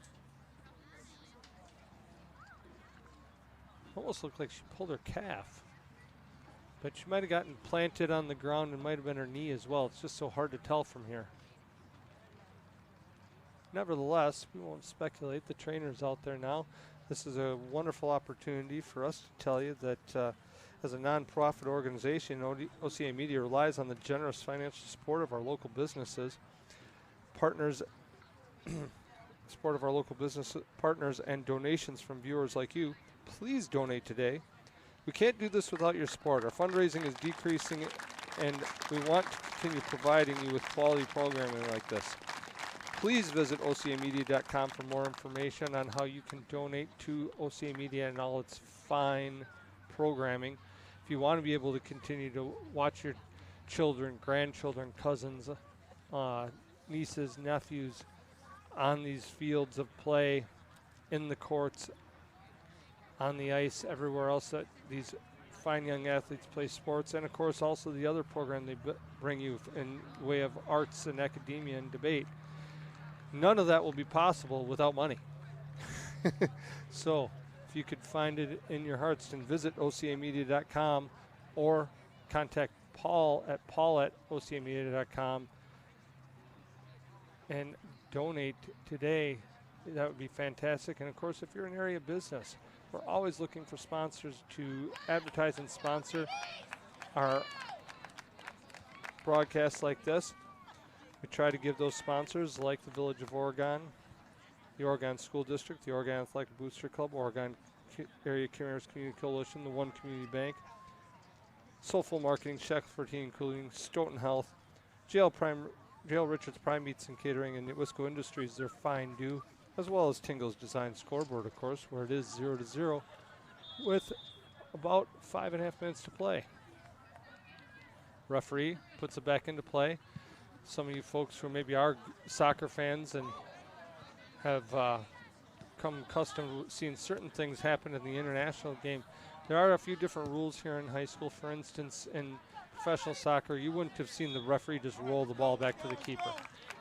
almost looked like she pulled her calf. But she might have gotten planted on the ground and might have been her knee as well. It's just so hard to tell from here. Nevertheless, we won't speculate. The trainer's out there now. This is a wonderful opportunity for us to tell you that as a nonprofit organization, OCA Media relies on the generous financial support of our local businesses, partners, support of our local business partners, and donations from viewers like you. Please donate today. We can't do this without your support. Our fundraising is decreasing, and we want to continue providing you with quality programming like this. Please visit OCAmedia.com for more information on how you can donate to OCA Media and all its fine programming. If you want to be able to continue to watch your children, grandchildren, cousins, nieces, nephews on these fields of play, in the courts, on the ice, everywhere else that these fine young athletes play sports, and of course also the other program they bring you in way of arts and academia and debate. None of that will be possible without money. So if you could find it in your hearts, then visit OCAmedia.com or contact Paul at ocamedia.com and donate today. That would be fantastic. And of course, if you're an area business, we're always looking for sponsors to advertise and sponsor our broadcasts like this. We try to give those sponsors like the Village of Oregon, the Oregon School District, the Oregon Athletic Booster Club, Oregon Area Careers Community Coalition, the One Community Bank, Soulful Marketing, Shackelford Heating and Cooling, Stoughton Health, Jail Richards Prime Meats and Catering, and Wisco Industries, their fine due, as well as Tingle's Design Scoreboard, of course, where it is 0-0 with about 5.5 minutes to play. Referee puts it back into play. Some of you folks who maybe are soccer fans and have come accustomed to seeing certain things happen in the international game, there are a few different rules here in high school. For instance, in professional soccer, you wouldn't have seen the referee just roll the ball back to the keeper.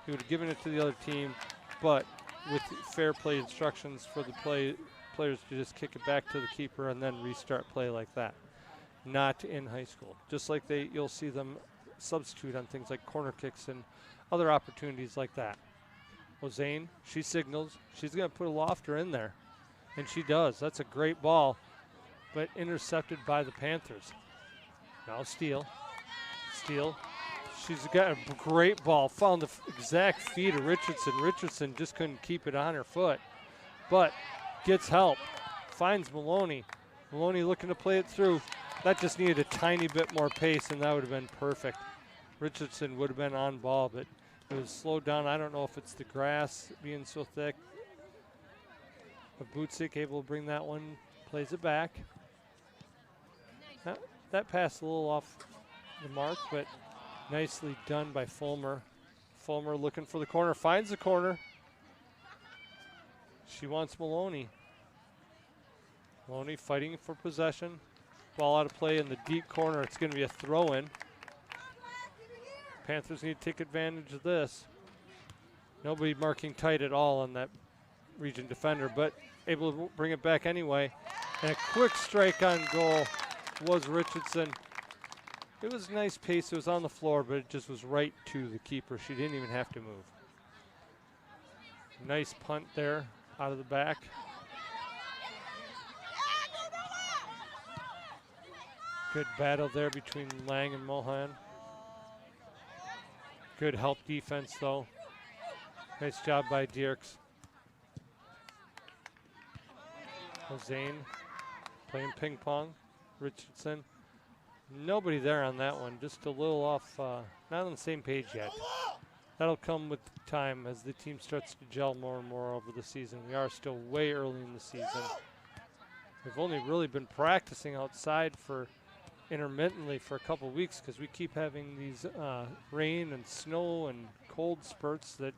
He would have given it to the other team, but with fair play instructions for the players to just kick it back to the keeper and then restart play like that. Not in high school. Just like you'll see them substitute on things like corner kicks and other opportunities like that. Ozane, she signals. She's going to put a lofter in there, and she does. That's a great ball, but intercepted by the Panthers. Now Steele. She's got a great ball. Found the exact feet of Richardson. Richardson just couldn't keep it on her foot, but gets help. Finds Maloney. Maloney looking to play it through. That just needed a tiny bit more pace, and that would have been perfect. Richardson would have been on ball, but it was slowed down. I don't know if it's the grass being so thick. But Butzik able to bring that one, plays it back. That passed a little off the mark, but nicely done by Fulmer. Fulmer looking for the corner, finds the corner. She wants Maloney. Maloney fighting for possession. ball out of play in the deep corner. It's going to be a throw-in. Panthers need to take advantage of this. Nobody marking tight at all on that Region defender, but able to bring it back anyway. And a quick strike on goal was Richardson. It was nice pace. It was on the floor, but it just was right to the keeper. She didn't even have to move. Nice punt there out of the back. Good battle there between Lang and Mohan. Good help defense, though. Nice job by Dierks. Zane playing ping pong. Richardson. Nobody there on that one. Just a little off, not on the same page yet. That'll come with time as the team starts to gel more and more over the season. We are still way early in the season. We've only really been practicing outside for intermittently for a couple weeks because we keep having these rain and snow and cold spurts that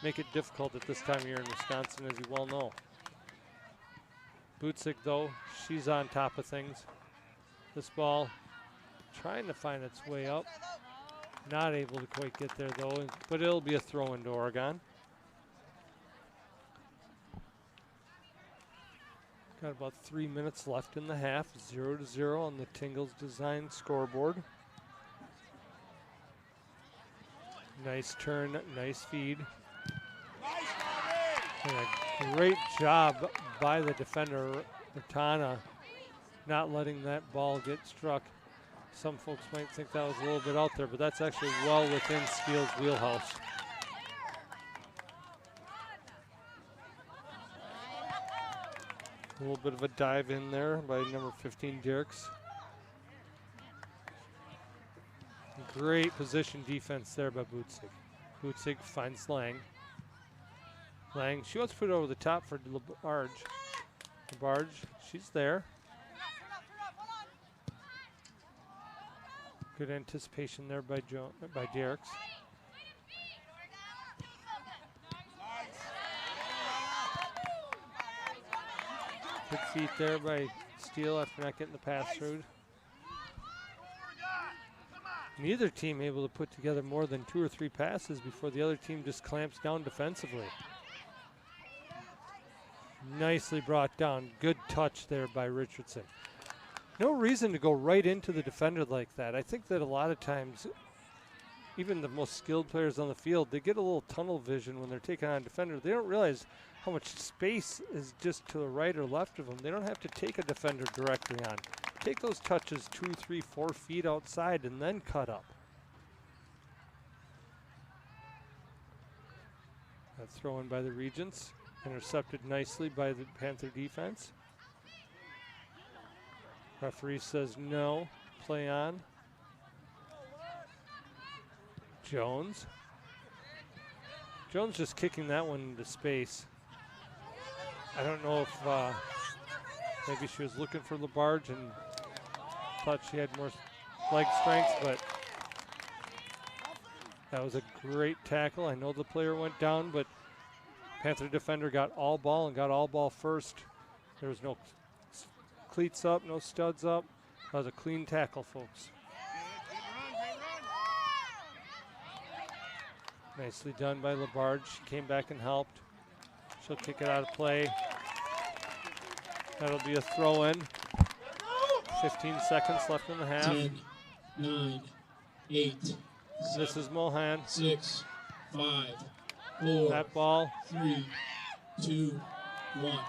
make it difficult at this time of year in Wisconsin, as you well know. Bootsick, though, she's on top of things. This ball trying to find its way up. Not able to quite get there, though, but it'll be a throw into Oregon. Got about 3 minutes left in the half. 0-0 on the Tingles Design scoreboard. Nice turn, nice feed. And a great job by the defender, Ratana, not letting that ball get struck. Some folks might think that was a little bit out there, but that's actually well within Steele's wheelhouse. A little bit of a dive in there by number 15, Dierks. Great position defense there by Bootsick. Bootsick finds Lang. Lang, she wants to put it over the top for LaBarge. LaBarge, she's there. Good anticipation there by Dierks. Good feet there by Steele after not getting the pass through. Neither team able to put together more than 2 or 3 passes before the other team just clamps down defensively. Nicely brought down. Good touch there by Richardson. No reason to go right into the defender like that. I think that a lot of times, even the most skilled players on the field, they get a little tunnel vision when they're taking on a defender. They don't realize how much space is just to the right or left of them. They don't have to take a defender directly on. Take those touches 2, 3, 4 feet outside and then cut up. That throw in by the Regents. Intercepted nicely by the Panther defense. Referee says no, play on. Jones. Jones just kicking that one into space. I don't know if maybe she was looking for LaBarge and thought she had more leg strength, but that was a great tackle. I know the player went down, but Panther defender got all ball and got all ball first. There was no cleats up, no studs up. That was a clean tackle, folks. Nicely done by LaBarge. She came back and helped. She'll kick it out of play. That'll be a throw in. 15 seconds left in the half. 10, 9, 8. This is Mohan. 6, 5, 4. That ball. 3, 2, 1.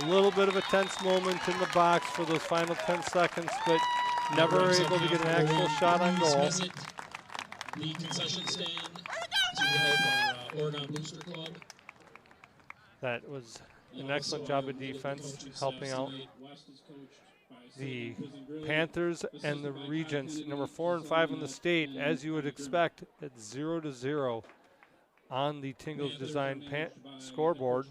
A little bit of a tense moment in the box for those final 10 seconds, but never able to get an actual shot on goal. Visit the concession stand to help our Oregon Booster Club. That was an excellent job of defense, helping out the Panthers and the Regents. Number 4 and 5 in the state, as you would expect, at 0-0 on the Tingles Design scoreboard.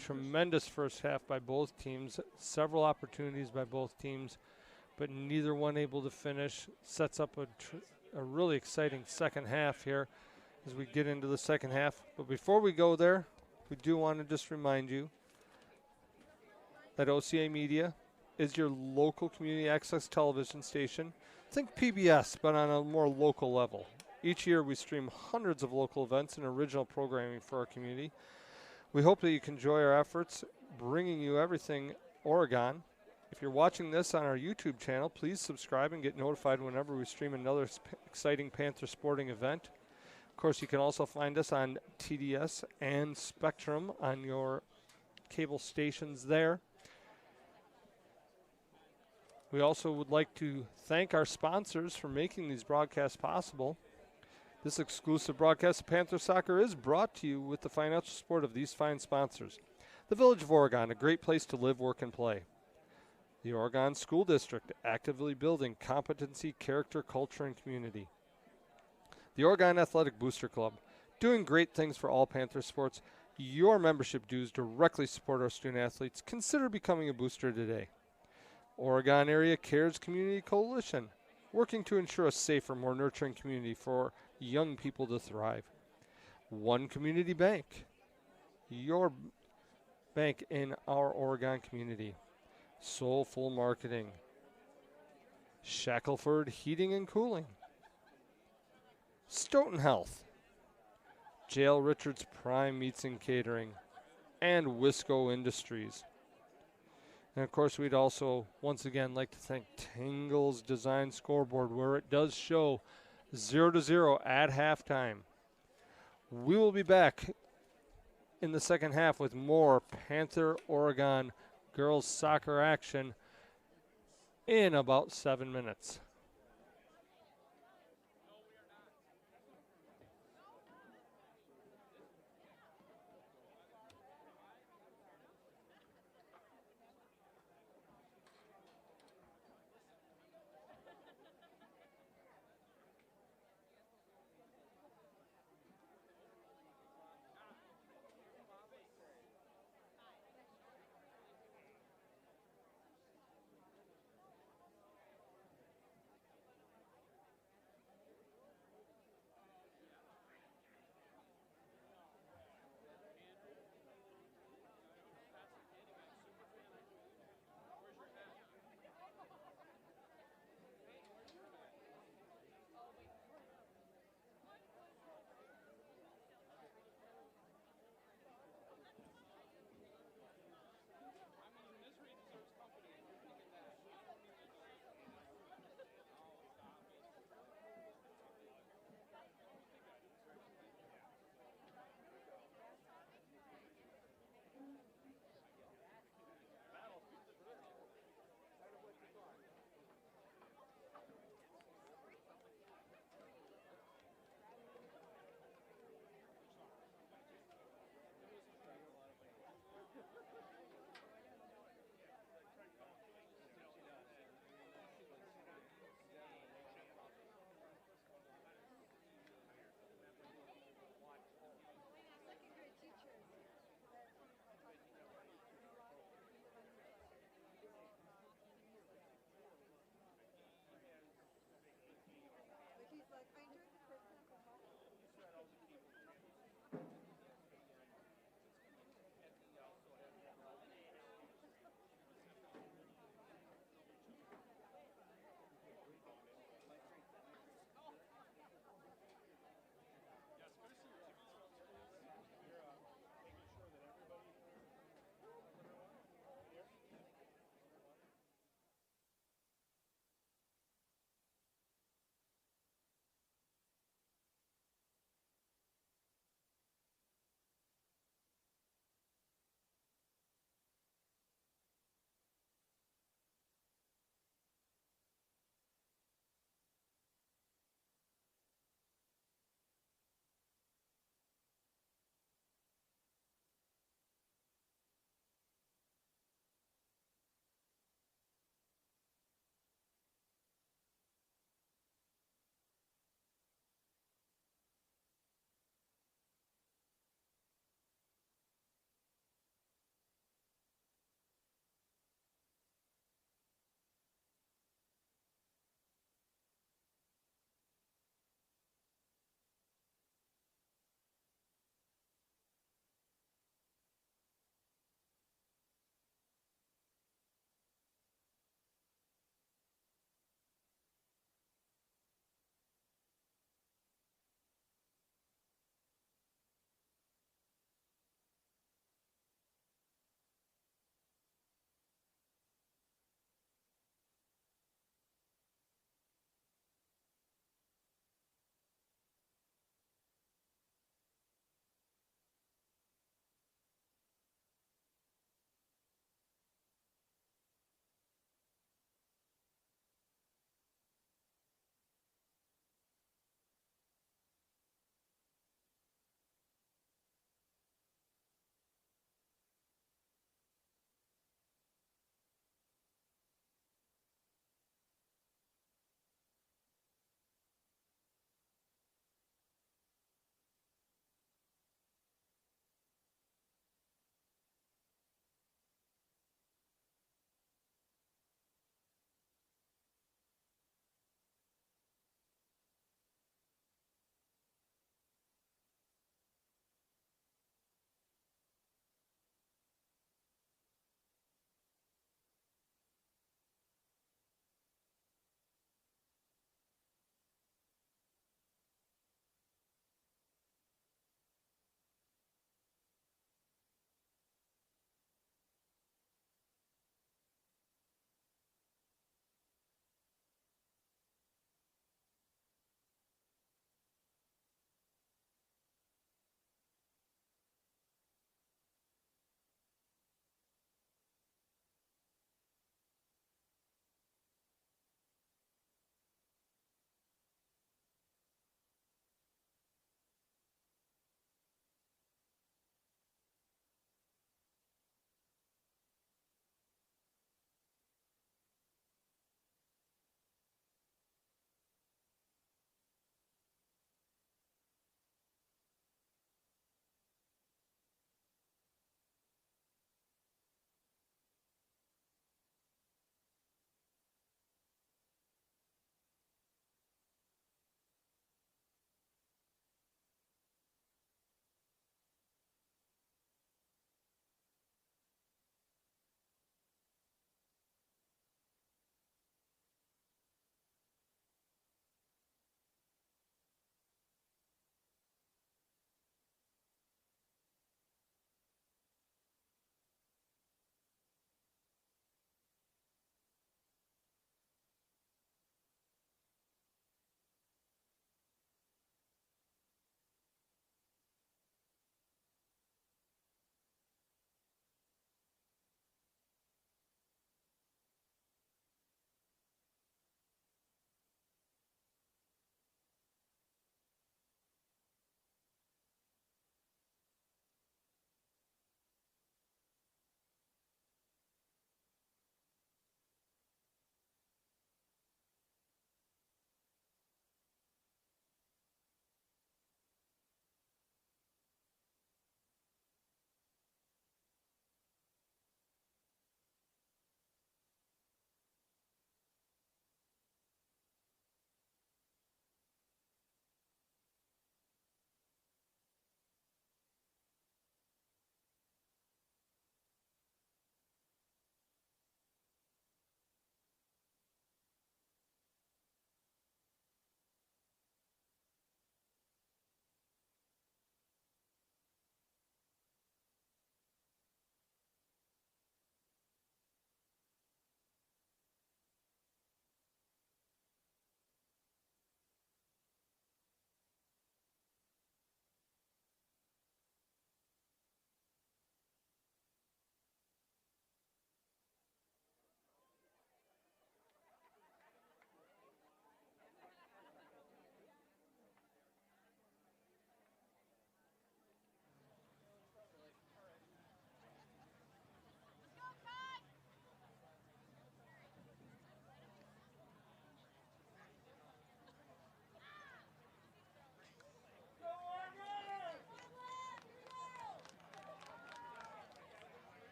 Tremendous first half by both teams. Several opportunities by both teams, but neither one able to finish. Sets up a really exciting second half here as we get into the second half. But before we go there, we do want to just remind you that OCA Media is your local community access television station. Think PBS, but on a more local level. Each year we stream hundreds of local events and original programming for our community. We hope that you can enjoy our efforts bringing you everything Oregon. If you're watching this on our YouTube channel, please subscribe and get notified whenever we stream another exciting Panther sporting event. Of course, you can also find us on TDS and Spectrum on your cable stations there. We also would like to thank our sponsors for making these broadcasts possible. This exclusive broadcast of Panther Soccer is brought to you with the financial support of these fine sponsors. The Village of Oregon, a great place to live, work, and play. The Oregon School District, actively building competency, character, culture, and community. The Oregon Athletic Booster Club, doing great things for all Panther sports. Your membership dues directly support our student athletes. Consider becoming a booster today. Oregon Area Cares Community Coalition, working to ensure a safer, more nurturing community for young people to thrive. One Community Bank, your bank in our Oregon community. Soulful Marketing. Shackelford Heating and Cooling. Stoughton Health. Jail Richards Prime Meats and Catering. And Wisco Industries. And of course, we'd also, once again, like to thank Tingle's Design Scoreboard, where it does show 0-0 at halftime. We will be back in the second half with more Panther Oregon girls soccer action in about 7 minutes.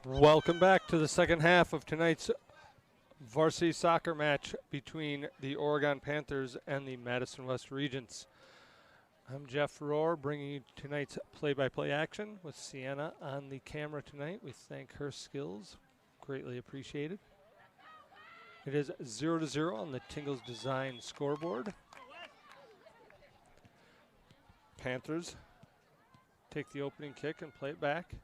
Welcome back to the second half of tonight's varsity soccer match between the Oregon Panthers and the Madison West Regents. I'm Jeff Rohrer, bringing you tonight's play-by-play action with Sienna on the camera tonight. We thank her skills, greatly appreciated. It is 0-0 on the Tingles Design scoreboard. Panthers take the opening kick and play it back.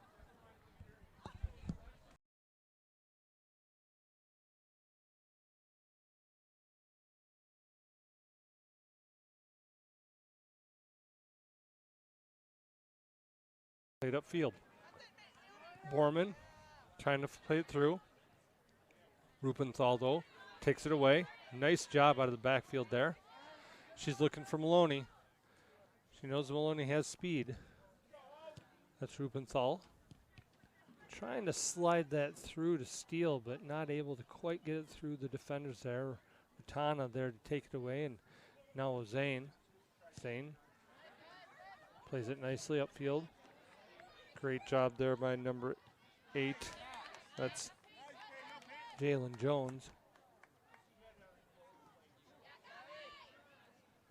Played upfield. Borman trying to play it through. Rupenthal, though, takes it away. Nice job out of the backfield there. She's looking for Maloney. She knows Maloney has speed. That's Rupenthal. Trying to slide that through to Steele, but not able to quite get it through the defenders there. Ratana there to take it away, and now Zane. Zane plays it nicely upfield. Great job there by number 8. That's Jalen Jones.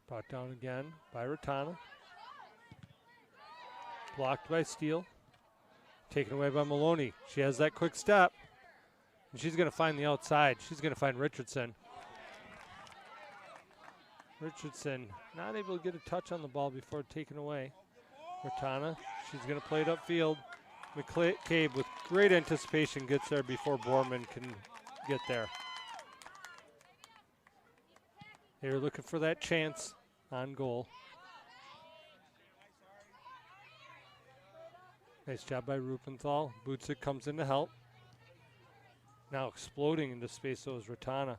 Brought down again by Ratana. Blocked by Steele. Taken away by Maloney. She has that quick step. And she's going to find the outside. She's going to find Richardson. Richardson not able to get a touch on the ball before taken away. Ratana, she's going to play it upfield. McCabe with great anticipation gets there before Borman can get there. They're looking for that chance on goal. Nice job by Rupenthal. Bootsick comes in to help. Now exploding into space, so is Ratana.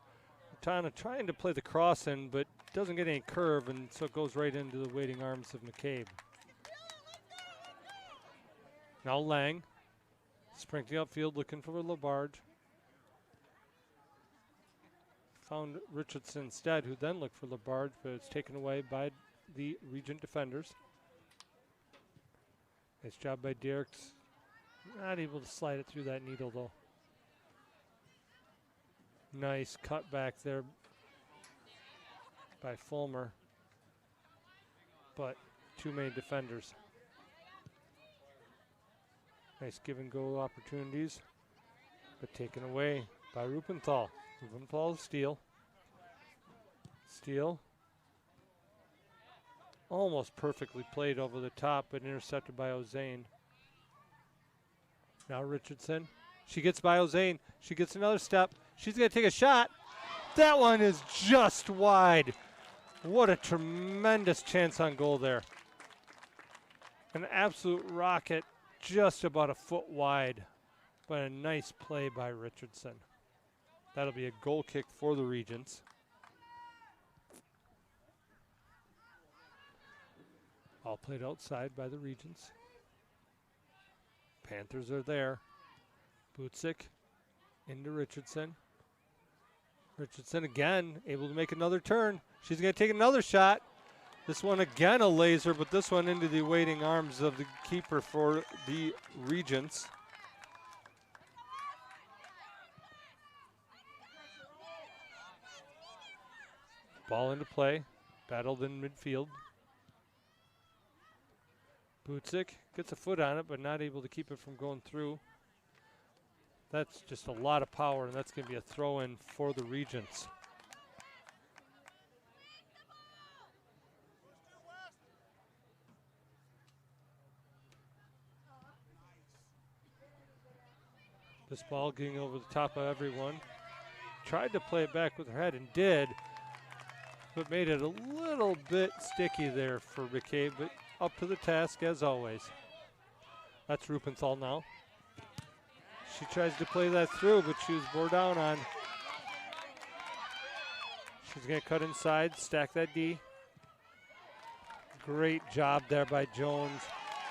Ratana trying to play the cross in, but doesn't get any curve, and so it goes right into the waiting arms of McCabe. Now Lang, sprinting upfield, looking for Labarge. Found Richardson instead, who then looked for Labarge, but it's taken away by the Regent defenders. Nice job by Derricks. Not able to slide it through that needle, though. Nice cut back there by Fulmer, but too many defenders. Nice give and go opportunities, but taken away by Rupenthal. Rupenthal steal. Steal. Almost perfectly played over the top, but intercepted by Ozane. Now Richardson. She gets by Ozane. She gets another step. She's going to take a shot. That one is just wide. What a tremendous chance on goal there. An absolute rocket, just about a foot wide, but a nice play by Richardson. That'll be a goal kick for the Regents. All played outside by the Regents. Panthers are there. Bootsick into Richardson. Richardson again, able to make another turn. She's going to take another shot. This one again a laser, but this one into the waiting arms of the keeper for the Regents. Ball into play, battled in midfield. Bootsick gets a foot on it, but not able to keep it from going through. That's just a lot of power, and that's going to be a throw-in for the Regents. This ball getting over the top of everyone. Tried to play it back with her head and did, but made it a little bit sticky there for McCabe, but up to the task as always. That's Rupenthal now. She tries to play that through, but she was bore down on. She's going to cut inside, stack that D. Great job there by Jones.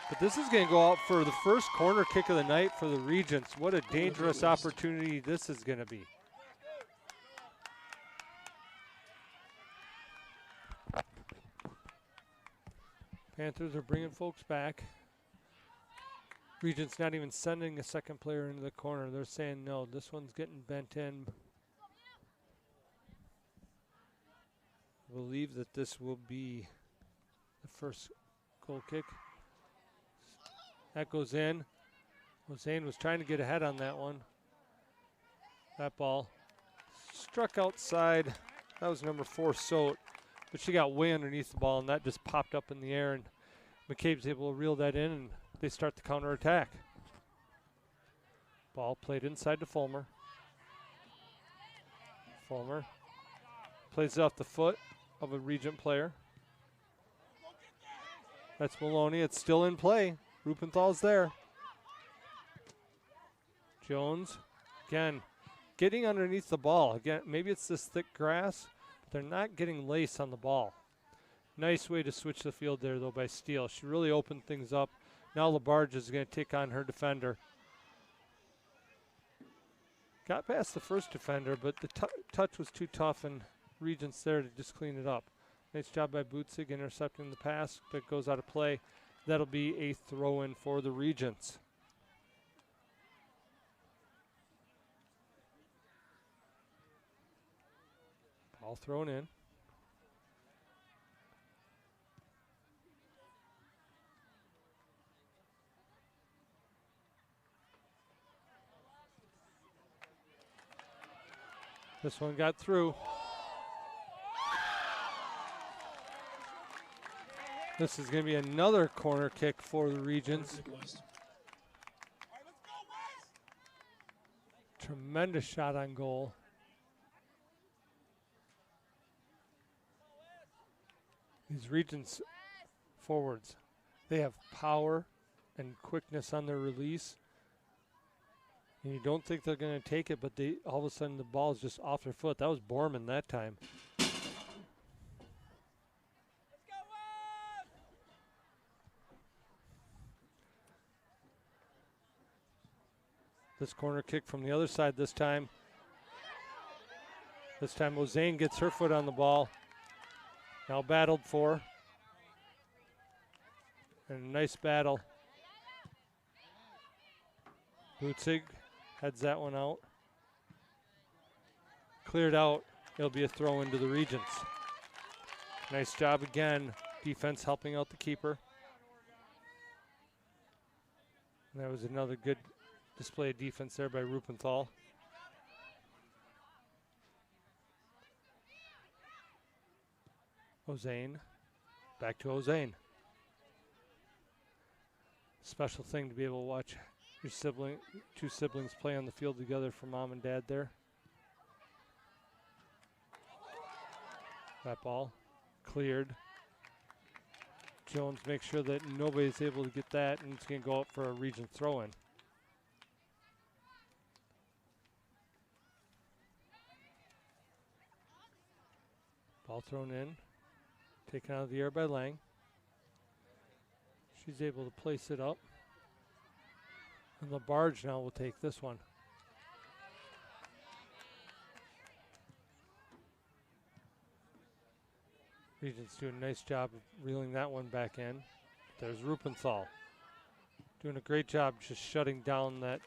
But this is going to go out for the first corner kick of the night for the Regents. What a dangerous opportunity this is going to be. Panthers are bringing folks back. Regents not even sending a second player into the corner. They're saying, no, this one's getting bent in. I believe that this will be the first goal kick. That goes in. Hossein was trying to get ahead on that one. That ball struck outside. That was number 4, Sote. But she got way underneath the ball, and that just popped up in the air. And McCabe's able to reel that in, and they start the counterattack. Ball played inside to Fulmer. Fulmer plays it off the foot of a Regent player. That's Maloney. It's still in play. Rupenthal's there. Jones, again, getting underneath the ball. Again, maybe it's this thick grass, but they're not getting lace on the ball. Nice way to switch the field there, though, by Steele. She really opened things up. Now LaBarge is going to take on her defender. Got past the first defender, but the touch was too tough, and Regents there to just clean it up. Nice job by Butzig intercepting the pass, but it goes out of play. That'll be a throw-in for the Regents. Ball thrown in. This one got through. This is going to be another corner kick for the Regents. Tremendous shot on goal. These Regents forwards, they have power and quickness on their release. And you don't think they're going to take it, but they all of a sudden the ball is just off their foot. That was Borman that time. This corner kick from the other side this time. This time Ozane gets her foot on the ball. Now battled for. And a nice battle. Butzig heads that one out. Cleared out. It'll be a throw into the Regents. Nice job again. Defense helping out the keeper. And that was another good display of defense there by Rupenthal. Ozane. Back to Ozane. Special thing to be able to watch your two siblings play on the field together for mom and dad there. That ball cleared. Jones makes sure that nobody's able to get that, and it's going to go up for a Regent throw-in. Ball thrown in, taken out of the air by Lang. She's able to place it up. And LaBarge now will take this one. Regents doing a nice job of reeling that one back in. There's Rupenthal. Doing a great job just shutting down that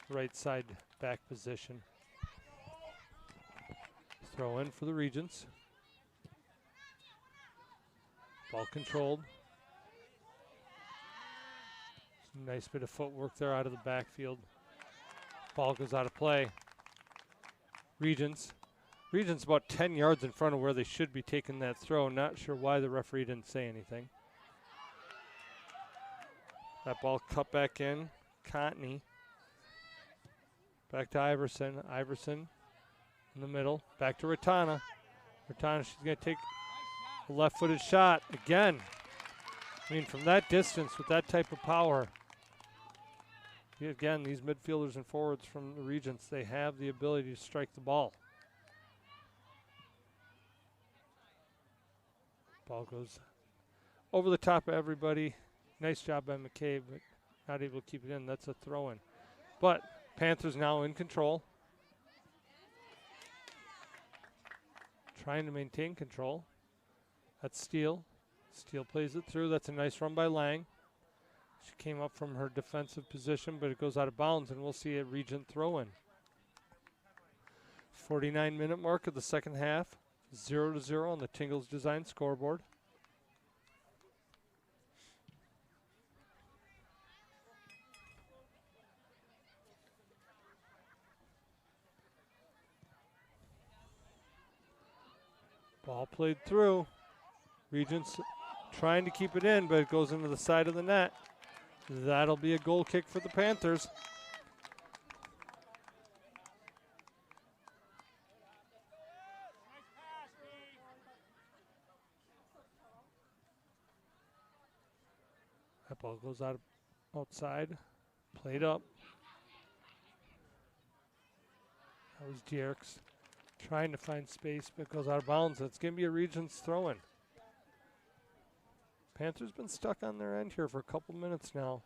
right side back position. Throw in for the Regents. Ball controlled. Nice bit of footwork there out of the backfield. Ball goes out of play. Regents about 10 yards in front of where they should be taking that throw. Not sure why the referee didn't say anything. That ball cut back in. Contney. Back to Iverson. Iverson in the middle. Back to Ratana. Ratana, she's going to take a left-footed shot again. I mean, from that distance with that type of power. Again, these midfielders and forwards from the Regents, they have the ability to strike the ball. Ball goes over the top of everybody. Nice job by McCabe, but not able to keep it in. That's a throw-in. But Panthers now in control. Trying to maintain control. That's Steele. Steele plays it through. That's a nice run by Lang. She came up from her defensive position, but it goes out of bounds, and we'll see a Regent throw in. 49-minute mark of the second half, 0-0 on the Tingles Design scoreboard. Ball played through. Regents trying to keep it in, but it goes into the side of the net. That'll be a goal kick for the Panthers. That ball goes outside, played up. That was Dierks trying to find space, but goes out of bounds. It's going to be a Regents throw-in. Panthers been stuck on their end here for a couple minutes now.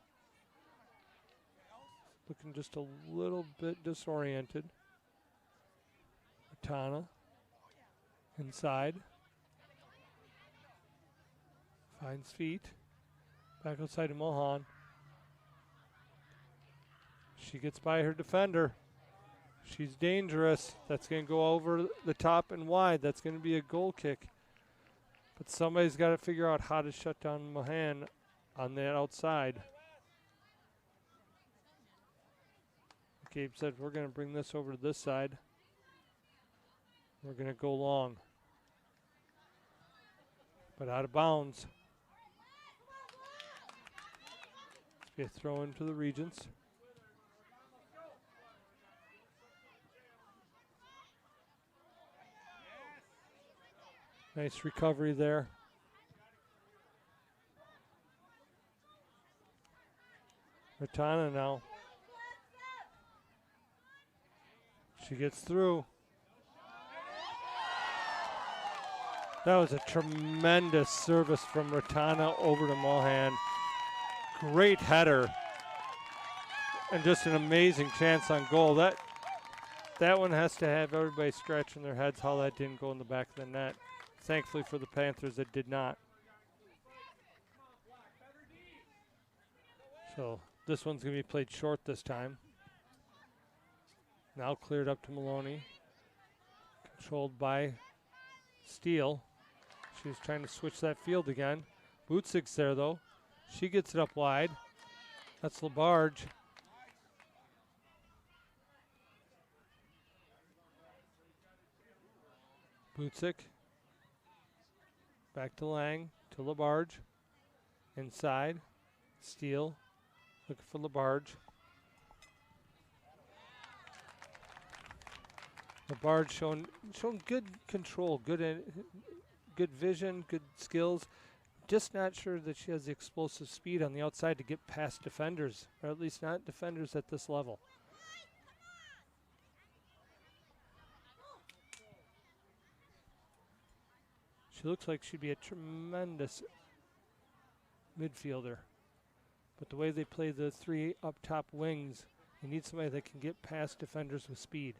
Looking just a little bit disoriented. Matana inside. Finds feet. Back outside to Mohan. She gets by her defender. She's dangerous. That's going to go over the top and wide. That's going to be a goal kick. But somebody's got to figure out how to shut down Mohan on that outside. Gabe said, we're going to bring this over to this side. We're going to go long. But out of bounds. It's be a throw into the Regents. Nice recovery there. Ratana now. She gets through. That was a tremendous service from Ratana over to Mohan. Great header. And just an amazing chance on goal. That one has to have everybody scratching their heads how that didn't go in the back of the net. Thankfully for the Panthers, it did not. So this one's going to be played short this time. Now cleared up to Maloney. Controlled by Steele. She was trying to switch that field again. Bootzig's there, though. She gets it up wide. That's Labarge. Bootzig. Back to Lang, to Labarge. Inside. Steele. Looking for Labarge. Labarge showing good control, good vision, good skills. Just not sure that she has the explosive speed on the outside to get past defenders, or at least not defenders at this level. She looks like she'd be a tremendous midfielder. But the way they play the three up top wings, you need somebody that can get past defenders with speed.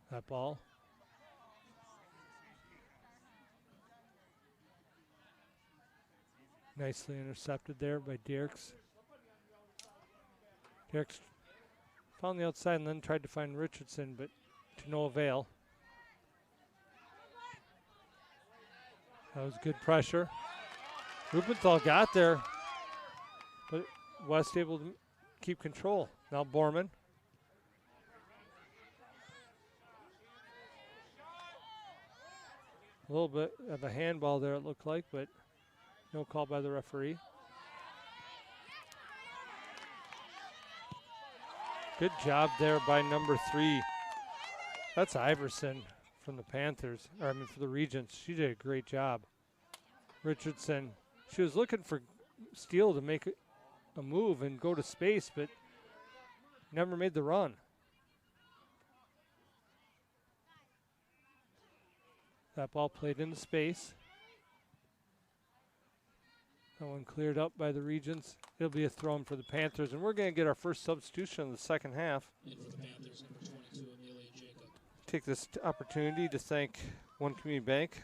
That ball. Nicely intercepted there by Dierks. Dierks found the outside and then tried to find Richardson, but to no avail. That was good pressure. Rubenthal got there, but West able to keep control. Now Borman. A little bit of a handball there, it looked like, but no call by the referee. Good job there by number 3. That's Iverson from the Panthers, or I mean for the Regents. She did a great job. Richardson, she was looking for Steele to make a move and go to space, but never made the run. That ball played into space. That one cleared up by the Regents. It'll be a throw-in for the Panthers, and we're going to get our first substitution in the second half. And for the Panthers, number 22, Amelia Jacob. Take this opportunity to thank One Community Bank,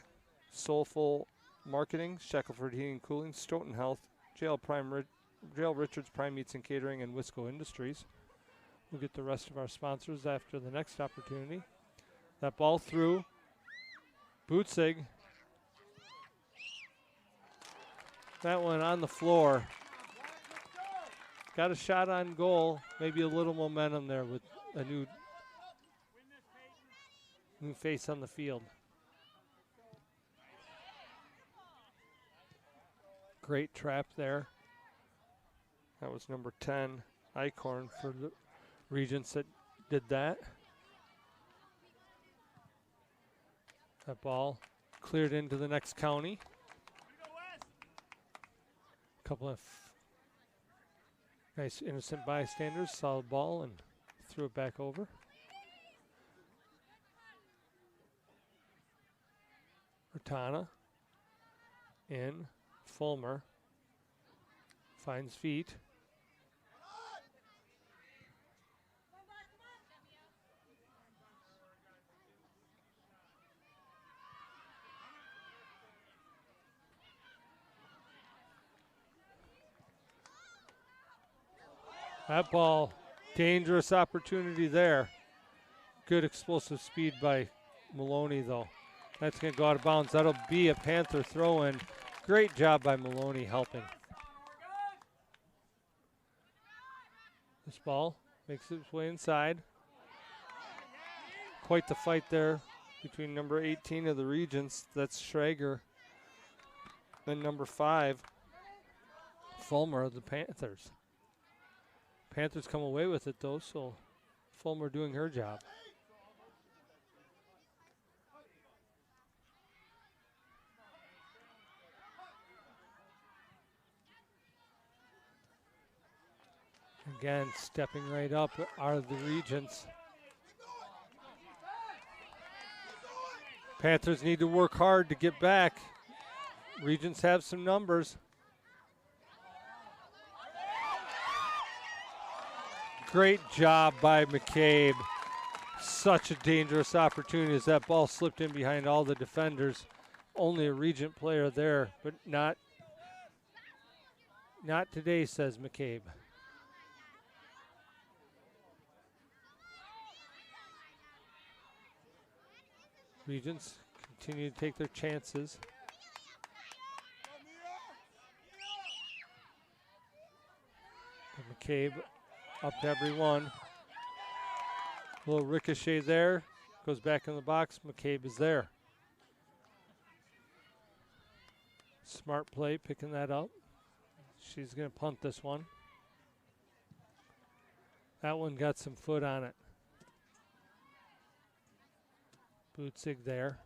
Soulful Marketing, Shackelford Heating and Cooling, Stoughton Health, Jail Richards Prime Meats and Catering, and Wisco Industries. We'll get the rest of our sponsors after the next opportunity. That ball through. Bootsig. That one on the floor. Got a shot on goal. Maybe a little momentum there with a new face on the field. Great trap there. That was number 10, Eichhorn, for the Regents that did that. That ball cleared into the next county. Couple of nice innocent bystanders saw the ball and threw it back over. Rotana in. Fulmer finds feet. That ball, dangerous opportunity there. Good explosive speed by Maloney, though. That's going to go out of bounds. That'll be a Panther throw-in. Great job by Maloney helping. This ball makes its way inside. Quite the fight there between number 18 of the Regents. That's Schrager. Then number 5, Fulmer of the Panthers. Panthers come away with it, though, so Fulmer doing her job. Again, stepping right up are the Regents. Panthers need to work hard to get back. Regents have some numbers. Great job by McCabe. Such a dangerous opportunity as that ball slipped in behind all the defenders. Only a Regent player there, but not today, says McCabe. Regents continue to take their chances. And McCabe up to everyone. A little ricochet there. Goes back in the box. McCabe is there. Smart play picking that up. She's going to punt this one. That one got some foot on it. Bootsig there.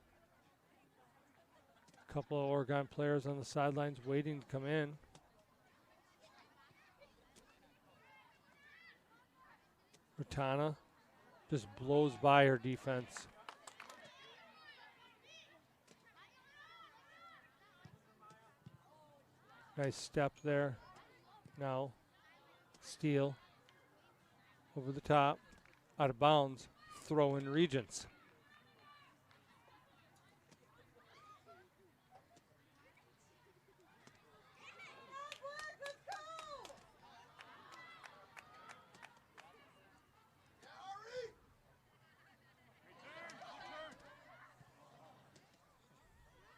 A couple of Oregon players on the sidelines waiting to come in. Rotana just blows by her defense. Nice step there. Now, steal over the top, out of bounds, throw in Regents.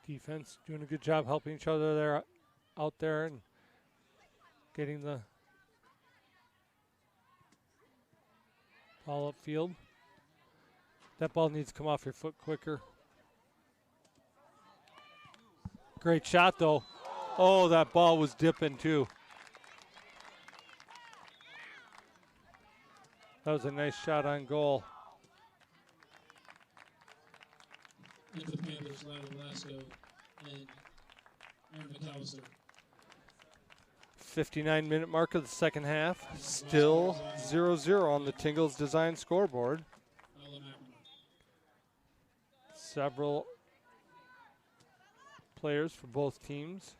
Defense doing a good job helping each other there, out there, and getting the ball upfield. That ball needs to come off your foot quicker. Great shot, though. Oh, that ball was dipping, too. That was a nice shot on goal. Into the Panthers, Lyle Velasco and Aaron McAllister. 59-minute mark of the second half. Still 0-0 on the Tingles Design scoreboard. Several players for both teams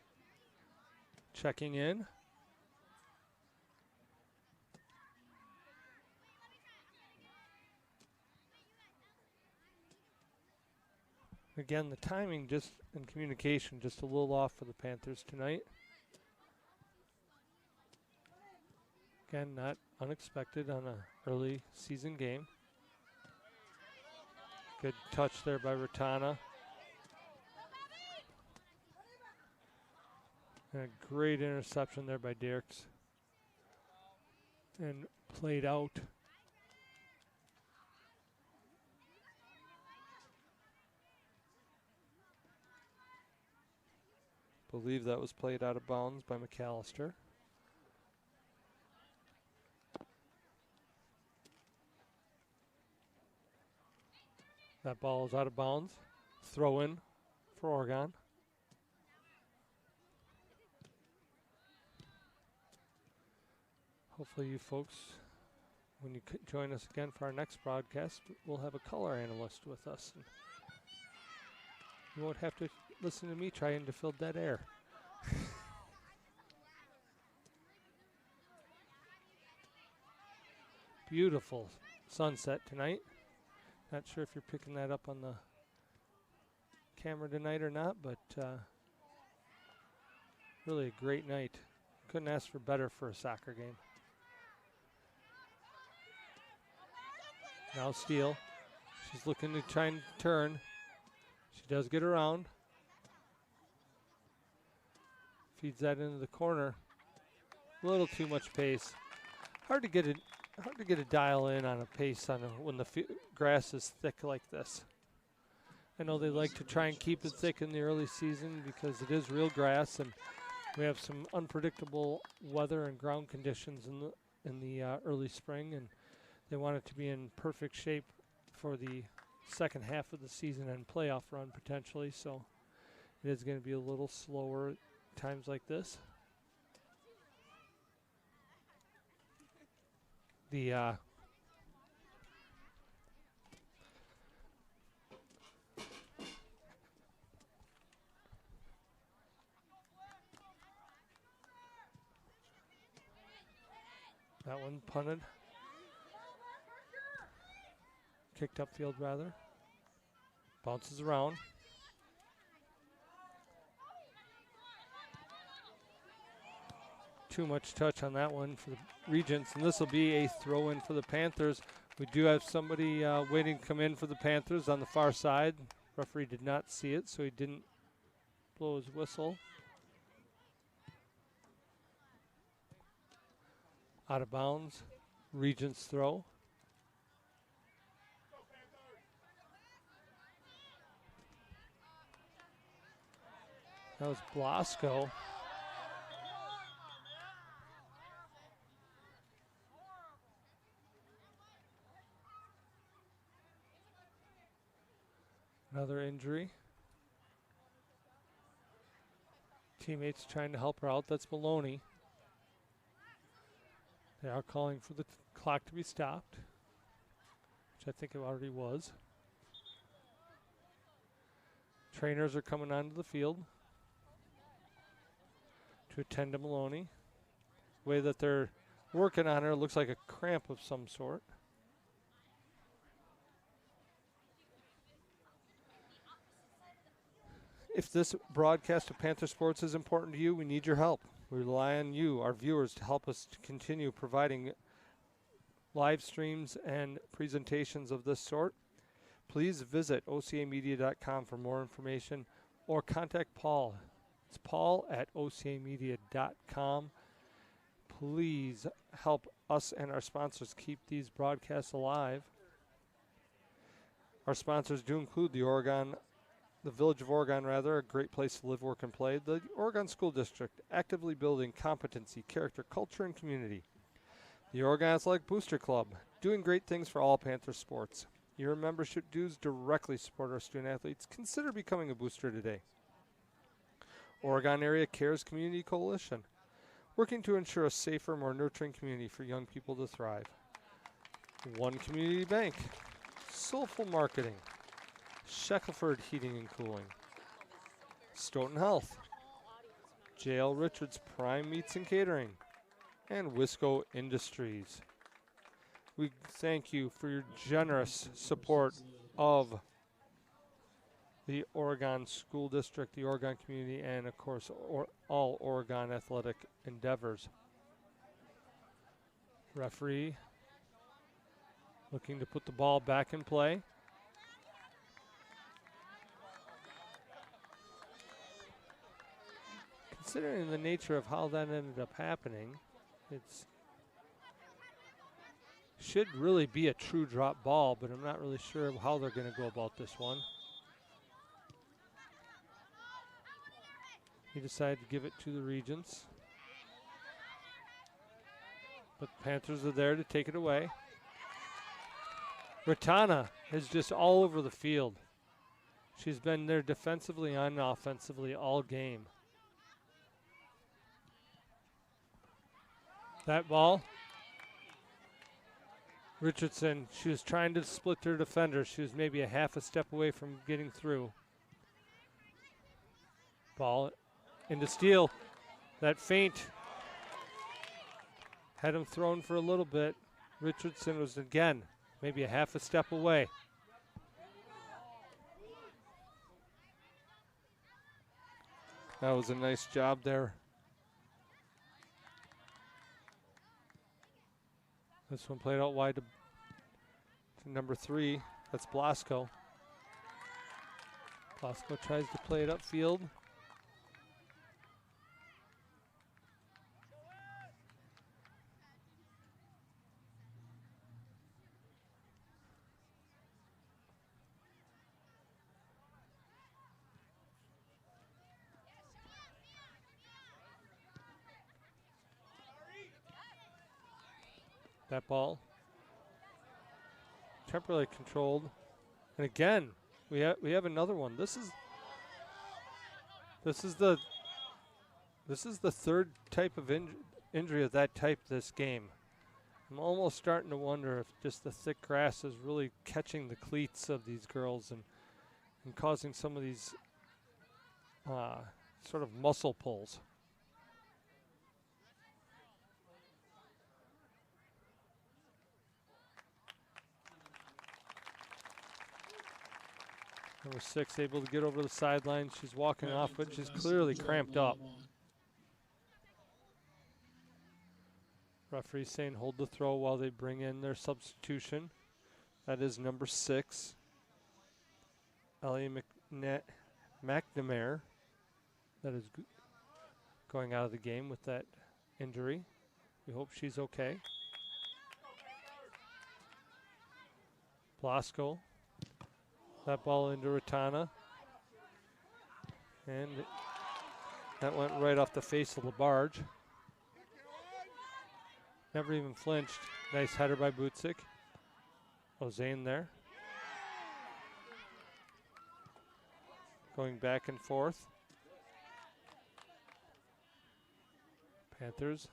checking in. Again, the timing just and communication just a little off for the Panthers tonight. Again, not unexpected on an early season game. Good touch there by Ratana. And a great interception there by Dirks. And played out. Believe that was played out of bounds by McAllister. That ball is out of bounds. Throw in for Oregon. Hopefully you folks, when you join us again for our next broadcast, we'll have a color analyst with us. And you won't have to listen to me trying to fill dead air. Beautiful sunset tonight. Not sure if you're picking that up on the camera tonight or not, but really a great night. Couldn't ask for better for a soccer game. Now Steele. She's looking to try and turn. She does get around. Feeds that into the corner. A little too much pace. Hard to get a dial in on a pace when the grass is thick like this. I know they like to try and keep it thick in the early season because it is real grass, and we have some unpredictable weather and ground conditions in the early spring, and they want it to be in perfect shape for the second half of the season and playoff run potentially. So it is going to be a little slower at times like this. That one punted. Kicked upfield rather. Bounces around. Too much touch on that one for the Regents, and this will be a throw-in for the Panthers. We do have somebody waiting to come in for the Panthers on the far side. Referee did not see it, so he didn't blow his whistle. Out of bounds. Regents throw. That was Blasco. Another injury. Teammates trying to help her out. That's Maloney. They are calling for the clock to be stopped, which I think it already was. Trainers are coming onto the field to attend to Maloney. The way that they're working on her looks like a cramp of some sort. If this broadcast of Panther Sports is important to you, we need your help. We rely on you, our viewers, to help us to continue providing live streams and presentations of this sort. Please visit ocamedia.com for more information or contact Paul. It's Paul at ocamedia.com. Please help us and our sponsors keep these broadcasts alive. Our sponsors do include the Village of Oregon, a great place to live, work, and play. The Oregon School District, actively building competency, character, culture, and community. The Oregon Athletic Booster Club, doing great things for all Panther sports. Your membership dues directly support our student athletes. Consider becoming a booster today. Oregon Area Cares Community Coalition, working to ensure a safer, more nurturing community for young people to thrive. One Community Bank, Soulful Marketing, Shackelford Heating and Cooling, Stoughton Health, J.L. Richards Prime Meats and Catering, and Wisco Industries. We thank you for your generous support of the Oregon School District, the Oregon community, and of course all Oregon athletic endeavors. Referee looking to put the ball back in play. Considering the nature of how that ended up happening, it's should really be a true drop ball, but I'm not really sure how they're going to go about this one. He decided to give it to the Regents, but the Panthers are there to take it away. Ratana is just all over the field. She's been there defensively and offensively all game. That ball, Richardson, she was trying to split her defender. She was maybe a half a step away from getting through. Ball into steal. That feint had him thrown for a little bit. Richardson was again maybe a half a step away. That was a nice job there. This one played out wide to number 3. That's Blasco. Blasco tries to play it upfield. That ball temporarily controlled, and again we have another one. This is the third type of injury of that type this game. I'm almost starting to wonder if just the thick grass is really catching the cleats of these girls and causing some of these sort of muscle pulls. Number 6 able to get over the sideline. She's walking off, but she's clearly cramped up. Referee saying hold the throw while they bring in their substitution. That is number 6, Ellie McNamara. That is going out of the game with that injury. We hope she's okay. Blasco. That ball into Ratana. And that went right off the face of LaBarge. Never even flinched. Nice header by Butzik. Ozane there. Going back and forth. Panthers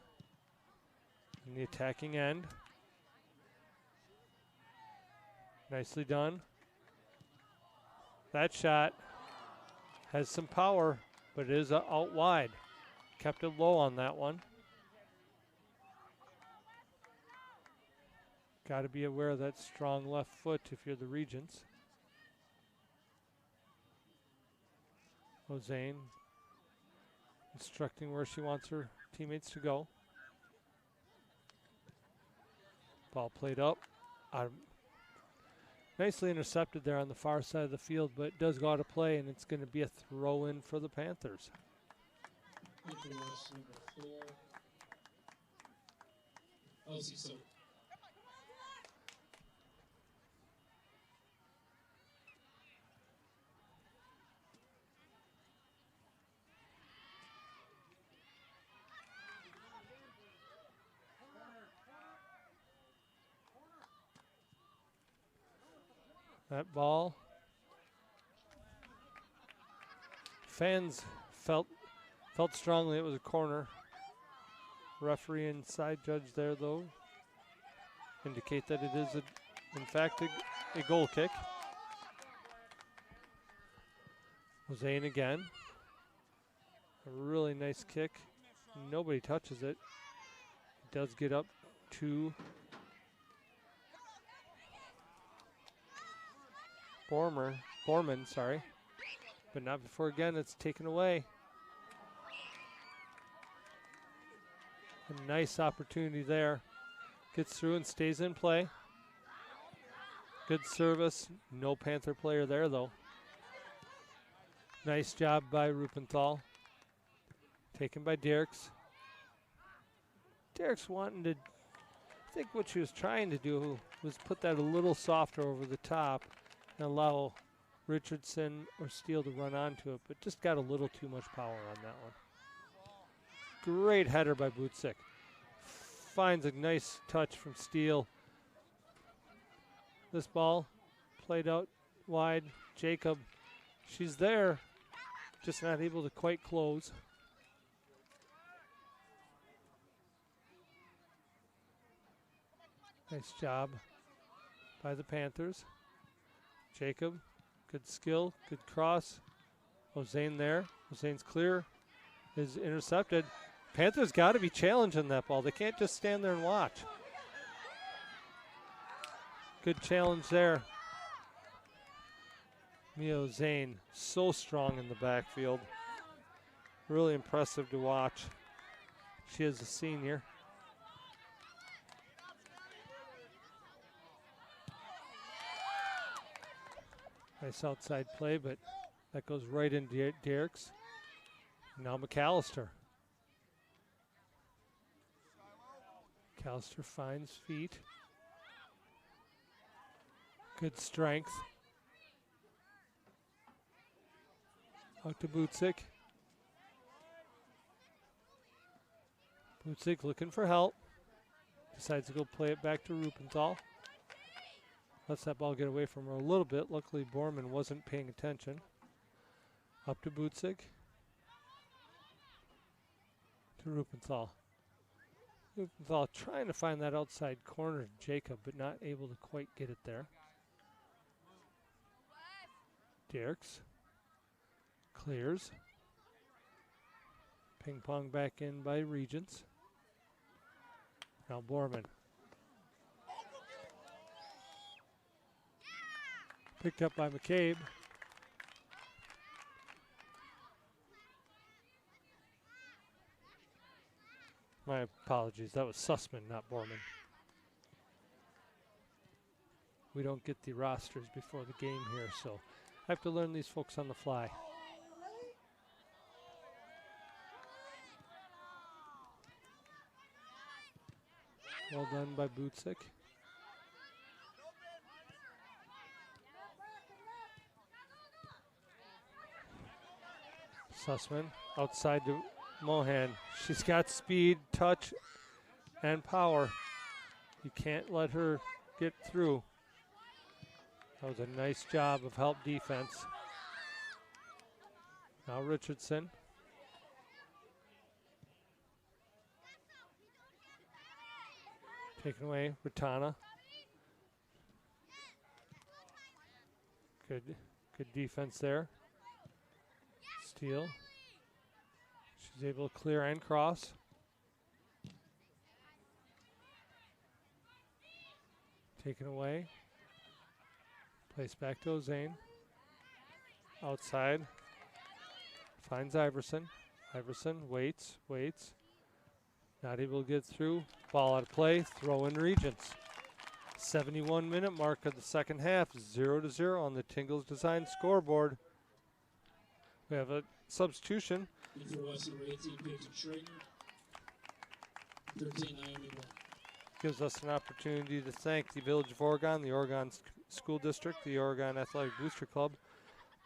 in the attacking end. Nicely done. That shot has some power, but it is out wide. Kept it low on that one. Got to be aware of that strong left foot if you're the Regents. Ozane instructing where she wants her teammates to go. Ball played up. Nicely intercepted there on the far side of the field, but it does go out of play, and it's going to be a throw-in for the Panthers. That ball. Fans felt strongly it was a corner. Referee and side judge there, though, indicate that it is, in fact, a goal kick. Ozane again. A really nice kick. Nobody touches it. It does get up to Borman, sorry. but not before again it's taken away. A nice opportunity there. Gets through and stays in play. Good service. No Panther player there, though. Nice job by Rupenthal. Taken by Derricks. Derricks wanting to, I think what she was trying to do was put that a little softer over the top and allow Richardson or Steele to run onto it, but just got a little too much power on that one. Great header by Butzik. Finds a nice touch from Steele. This ball played out wide. Jacob, she's there, just not able to quite close. Nice job by the Panthers. Jacob, good skill, good cross. Ozane there. Ozane's clear, is intercepted. Panthers got to be challenging that ball. They can't just stand there and watch. Good challenge there. Mia Ozane, so strong in the backfield. Really impressive to watch. She is a senior. Nice outside play, but that goes right into Derricks. Now McAllister. McAllister finds feet. Good strength. Out to Butzik. Butzik looking for help. Decides to go play it back to Rupenthal. Lets that ball get away from her a little bit. Luckily, Borman wasn't paying attention. Up to Butzik. To Rupenthal. Rupenthal trying to find that outside corner to Jacob, but not able to quite get it there. Derricks clears. Ping pong back in by Regents. Now Borman. Picked up by McCabe. My apologies, that was Sussman, not Borman. We don't get the rosters before the game here, so I have to learn these folks on the fly. Well done by Butzik. Sussman outside to Mohan. She's got speed, touch, and power. You can't let her get through. That was a nice job of help defense. Now Richardson. Taken away, Ratana. Good defense there. Steele. She's able to clear and cross. Taken away. Placed back to Ozane. Outside. Finds Iverson. Iverson waits. Not able to get through. Ball out of play. Throw in Regents. 71-minute mark of the second half. 0-0 on the Tingles Design scoreboard. We have a substitution. For Western 18, Peyton Schrager. 13, Naomi Moore. Gives us an opportunity to thank the Village of Oregon, the Oregon School District, the Oregon Athletic Booster Club,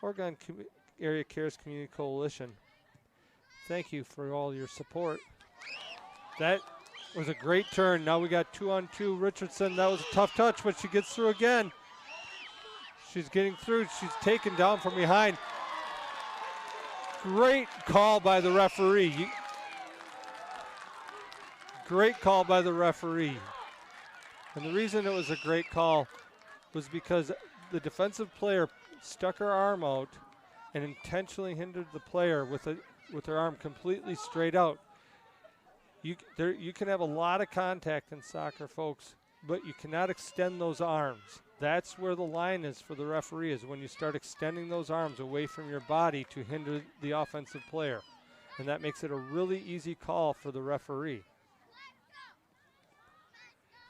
Oregon Area Cares Community Coalition. Thank you for all your support. That was a great turn. Now we got 2-on-2. Richardson, that was a tough touch, but she gets through again. She's getting through. She's taken down from behind. Great call by the referee. Great call by the referee. And the reason it was a great call was because the defensive player stuck her arm out and intentionally hindered the player with her arm completely straight out. You can have a lot of contact in soccer, folks, but you cannot extend those arms. That's where the line is for the referee, is when you start extending those arms away from your body to hinder the offensive player. And that makes it a really easy call for the referee.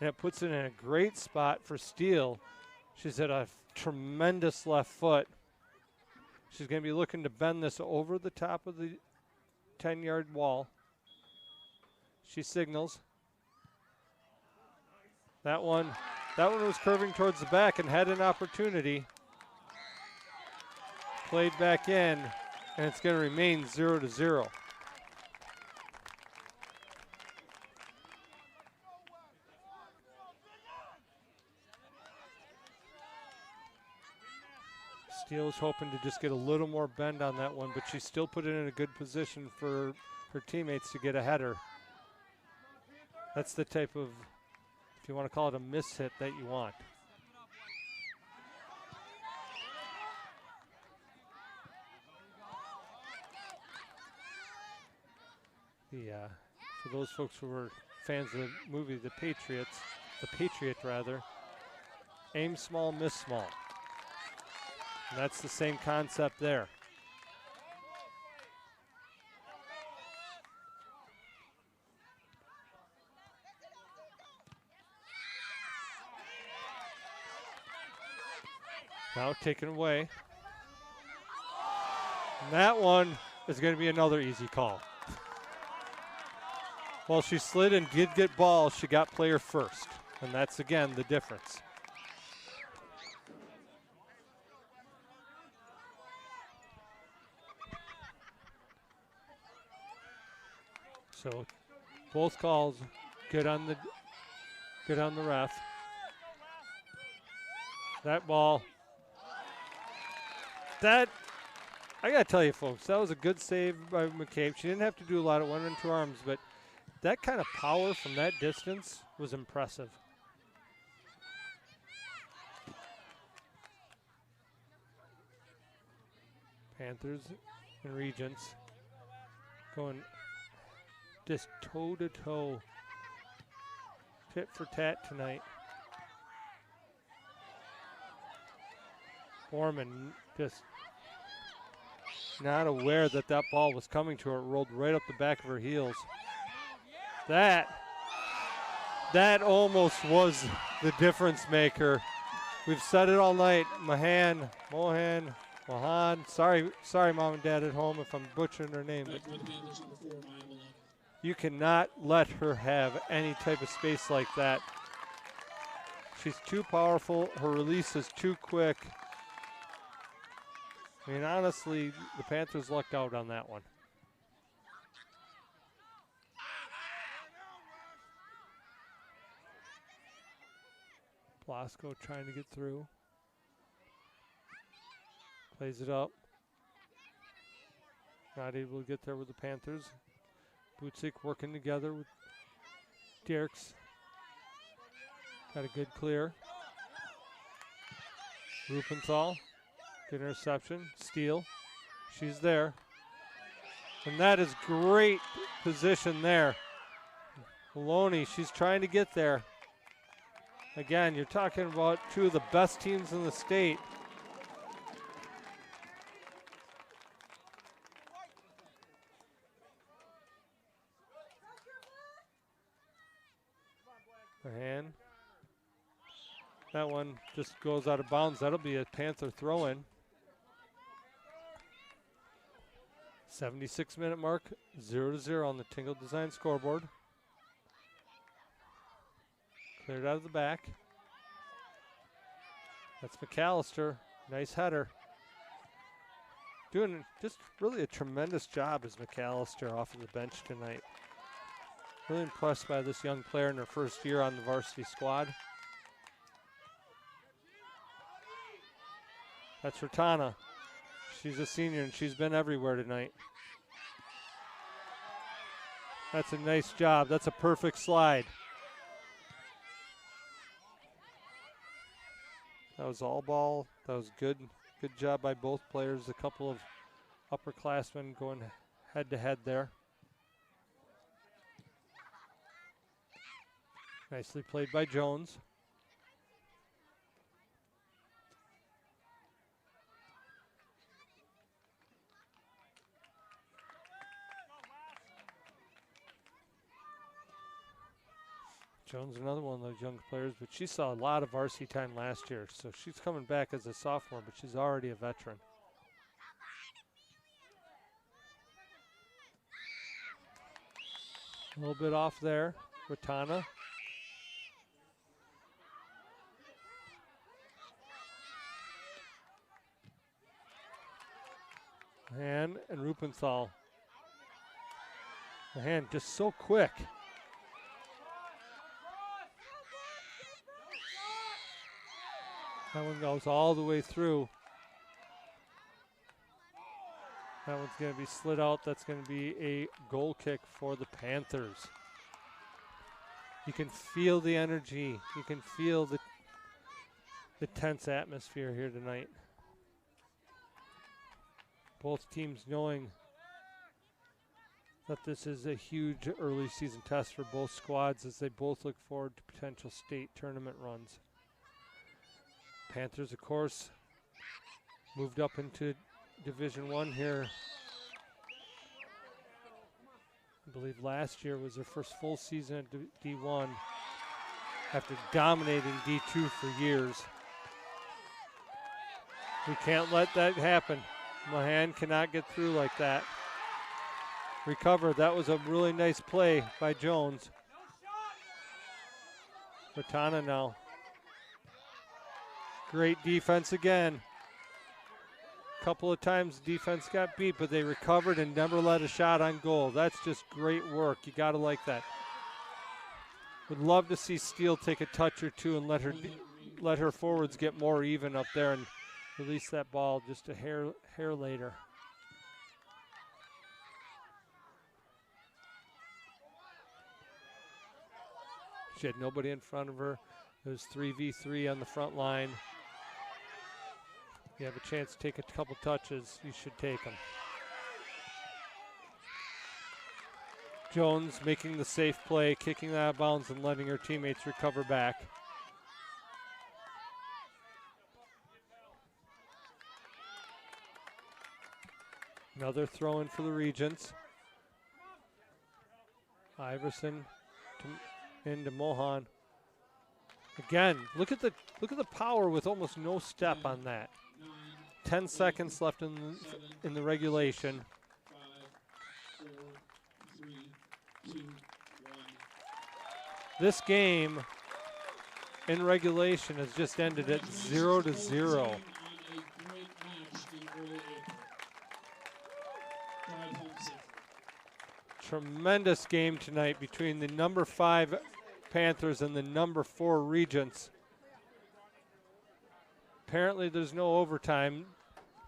And it puts it in a great spot for Steele. She's at a tremendous left foot. She's going to be looking to bend this over the top of the 10-yard wall. She signals. That one was curving towards the back and had an opportunity. Played back in, and it's going to remain 0-0. Steele was hoping to just get a little more bend on that one, but she still put it in a good position for her teammates to get a header. That's the type of, if you want to call it a miss hit, that you want. For those folks who were fans of the movie The Patriot, aim small, miss small. And that's the same concept there. Now taken away. And that one is going to be another easy call. While she slid and did get ball, she got player first. And that's, again, the difference. So both calls good on the ref. That ball, I gotta tell you folks, that was a good save by McCabe. She didn't have to do a lot, it went into her arms, but that kind of power from that distance was impressive. Panthers and Regents going just toe-to-toe, tit for tat tonight. Foreman just not aware that that ball was coming to her. It rolled right up the back of her heels. That almost was the difference maker. We've said it all night. Mohan. Sorry, Mom and Dad at home if I'm butchering her name. But you cannot let her have any type of space like that. She's too powerful. Her release is too quick. I mean, honestly, the Panthers lucked out on that one. Blasco trying to get through. Plays it up. Not able to get there with the Panthers. Butzik working together with Dierks. Got a good clear. Rupenthal. Good interception. Steele. She's there. And that is great position there. Maloney, she's trying to get there. Again, you're talking about two of the best teams in the state. Mahan. That one just goes out of bounds. That'll be a Panther throw-in. 76-minute mark, 0-0 on the Tingle Design scoreboard. Cleared out of the back. That's McAllister. Nice header. Doing just really a tremendous job as McAllister off of the bench tonight. Really impressed by this young player in her first year on the varsity squad. That's Ratana. She's a senior and she's been everywhere tonight. That's a nice job. That's a perfect slide. That was all ball. That was good. Good job by both players. A couple of upperclassmen going head to head there. Nicely played by Jones. Jones, another one of those young players, but she saw a lot of varsity time last year, so she's coming back as a sophomore, but she's already a veteran. A little bit off there with Tana. And Rupenthal. The hand just so quick. That one goes all the way through. That one's going to be slid out. That's going to be a goal kick for the Panthers. You can feel the energy. You can feel the tense atmosphere here tonight. Both teams knowing that this is a huge early season test for both squads as they both look forward to potential state tournament runs. Panthers, of course, moved up into Division I here. I believe last year was their first full season at D1 after dominating D2 for years. We can't let that happen. Mahan cannot get through like that. Recover. That was a really nice play by Jones. Ratana now. Great defense again. Couple of times defense got beat, but they recovered and never let a shot on goal. That's just great work. You got to like that. Would love to see Steele take a touch or two and let her forwards get more even up there and release that ball just a hair later. She had nobody in front of her. It was 3v3 on the front line. You have a chance to take a couple touches, you should take them. Jones making the safe play, kicking that out of bounds and letting her teammates recover back. Another throw in for the Regents. Iverson into Mohan. Again, look at the power with almost no step on that. 10 seconds left in the regulation. 5, 4, 3, 2, 1. This game in regulation has just ended at 0-0. Tremendous game tonight between the number 5 Panthers and the number 4 Regents. Apparently there's no overtime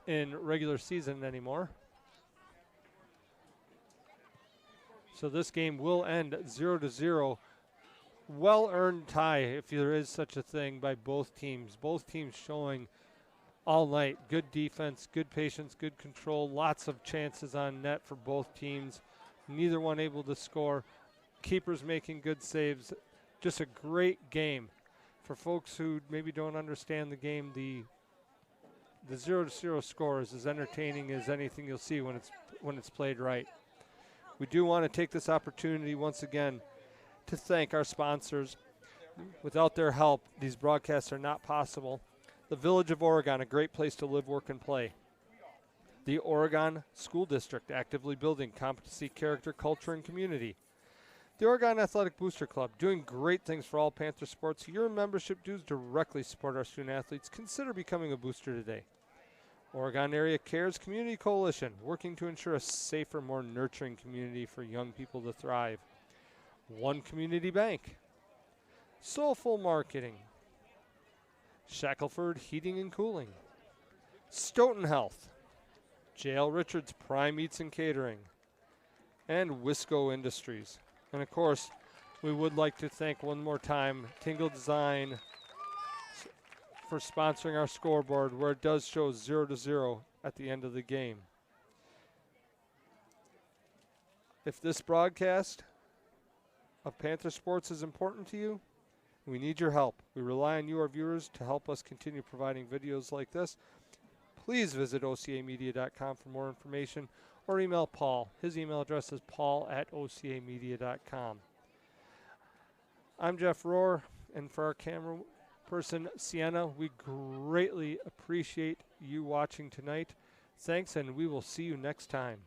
in regular season anymore. So this game will end 0-0. Well-earned tie, if there is such a thing, by both teams. Both teams showing all night good defense, good patience, good control, lots of chances on net for both teams. Neither one able to score. Keepers making good saves. Just a great game. For folks who maybe don't understand the game, the 0-0 score is as entertaining as anything you'll see when it's played right. We do want to take this opportunity once again to thank our sponsors. Without their help, these broadcasts are not possible. The Village of Oregon, a great place to live, work, and play. The Oregon School District, actively building competency, character, culture, and community. The Oregon Athletic Booster Club, doing great things for all Panther sports. Your membership dues directly support our student athletes. Consider becoming a booster today. Oregon Area Cares Community Coalition, working to ensure a safer, more nurturing community for young people to thrive. One Community Bank. Soulful Marketing. Shackelford Heating and Cooling. Stoughton Health. J.L. Richards Prime Eats and Catering. And Wisco Industries. And of course, we would like to thank one more time Tingle Design for sponsoring our scoreboard, where it does show 0-0 at the end of the game. If this broadcast of Panther Sports is important to you, We need your help. We rely on you, our viewers, to help us continue providing videos like this. Please visit ocamedia.com for more information or email Paul. His email address is paul@ocamedia.com. I'm Jeff Rohrer, and for our camera person, Sienna, we greatly appreciate you watching tonight. Thanks, and we will see you next time.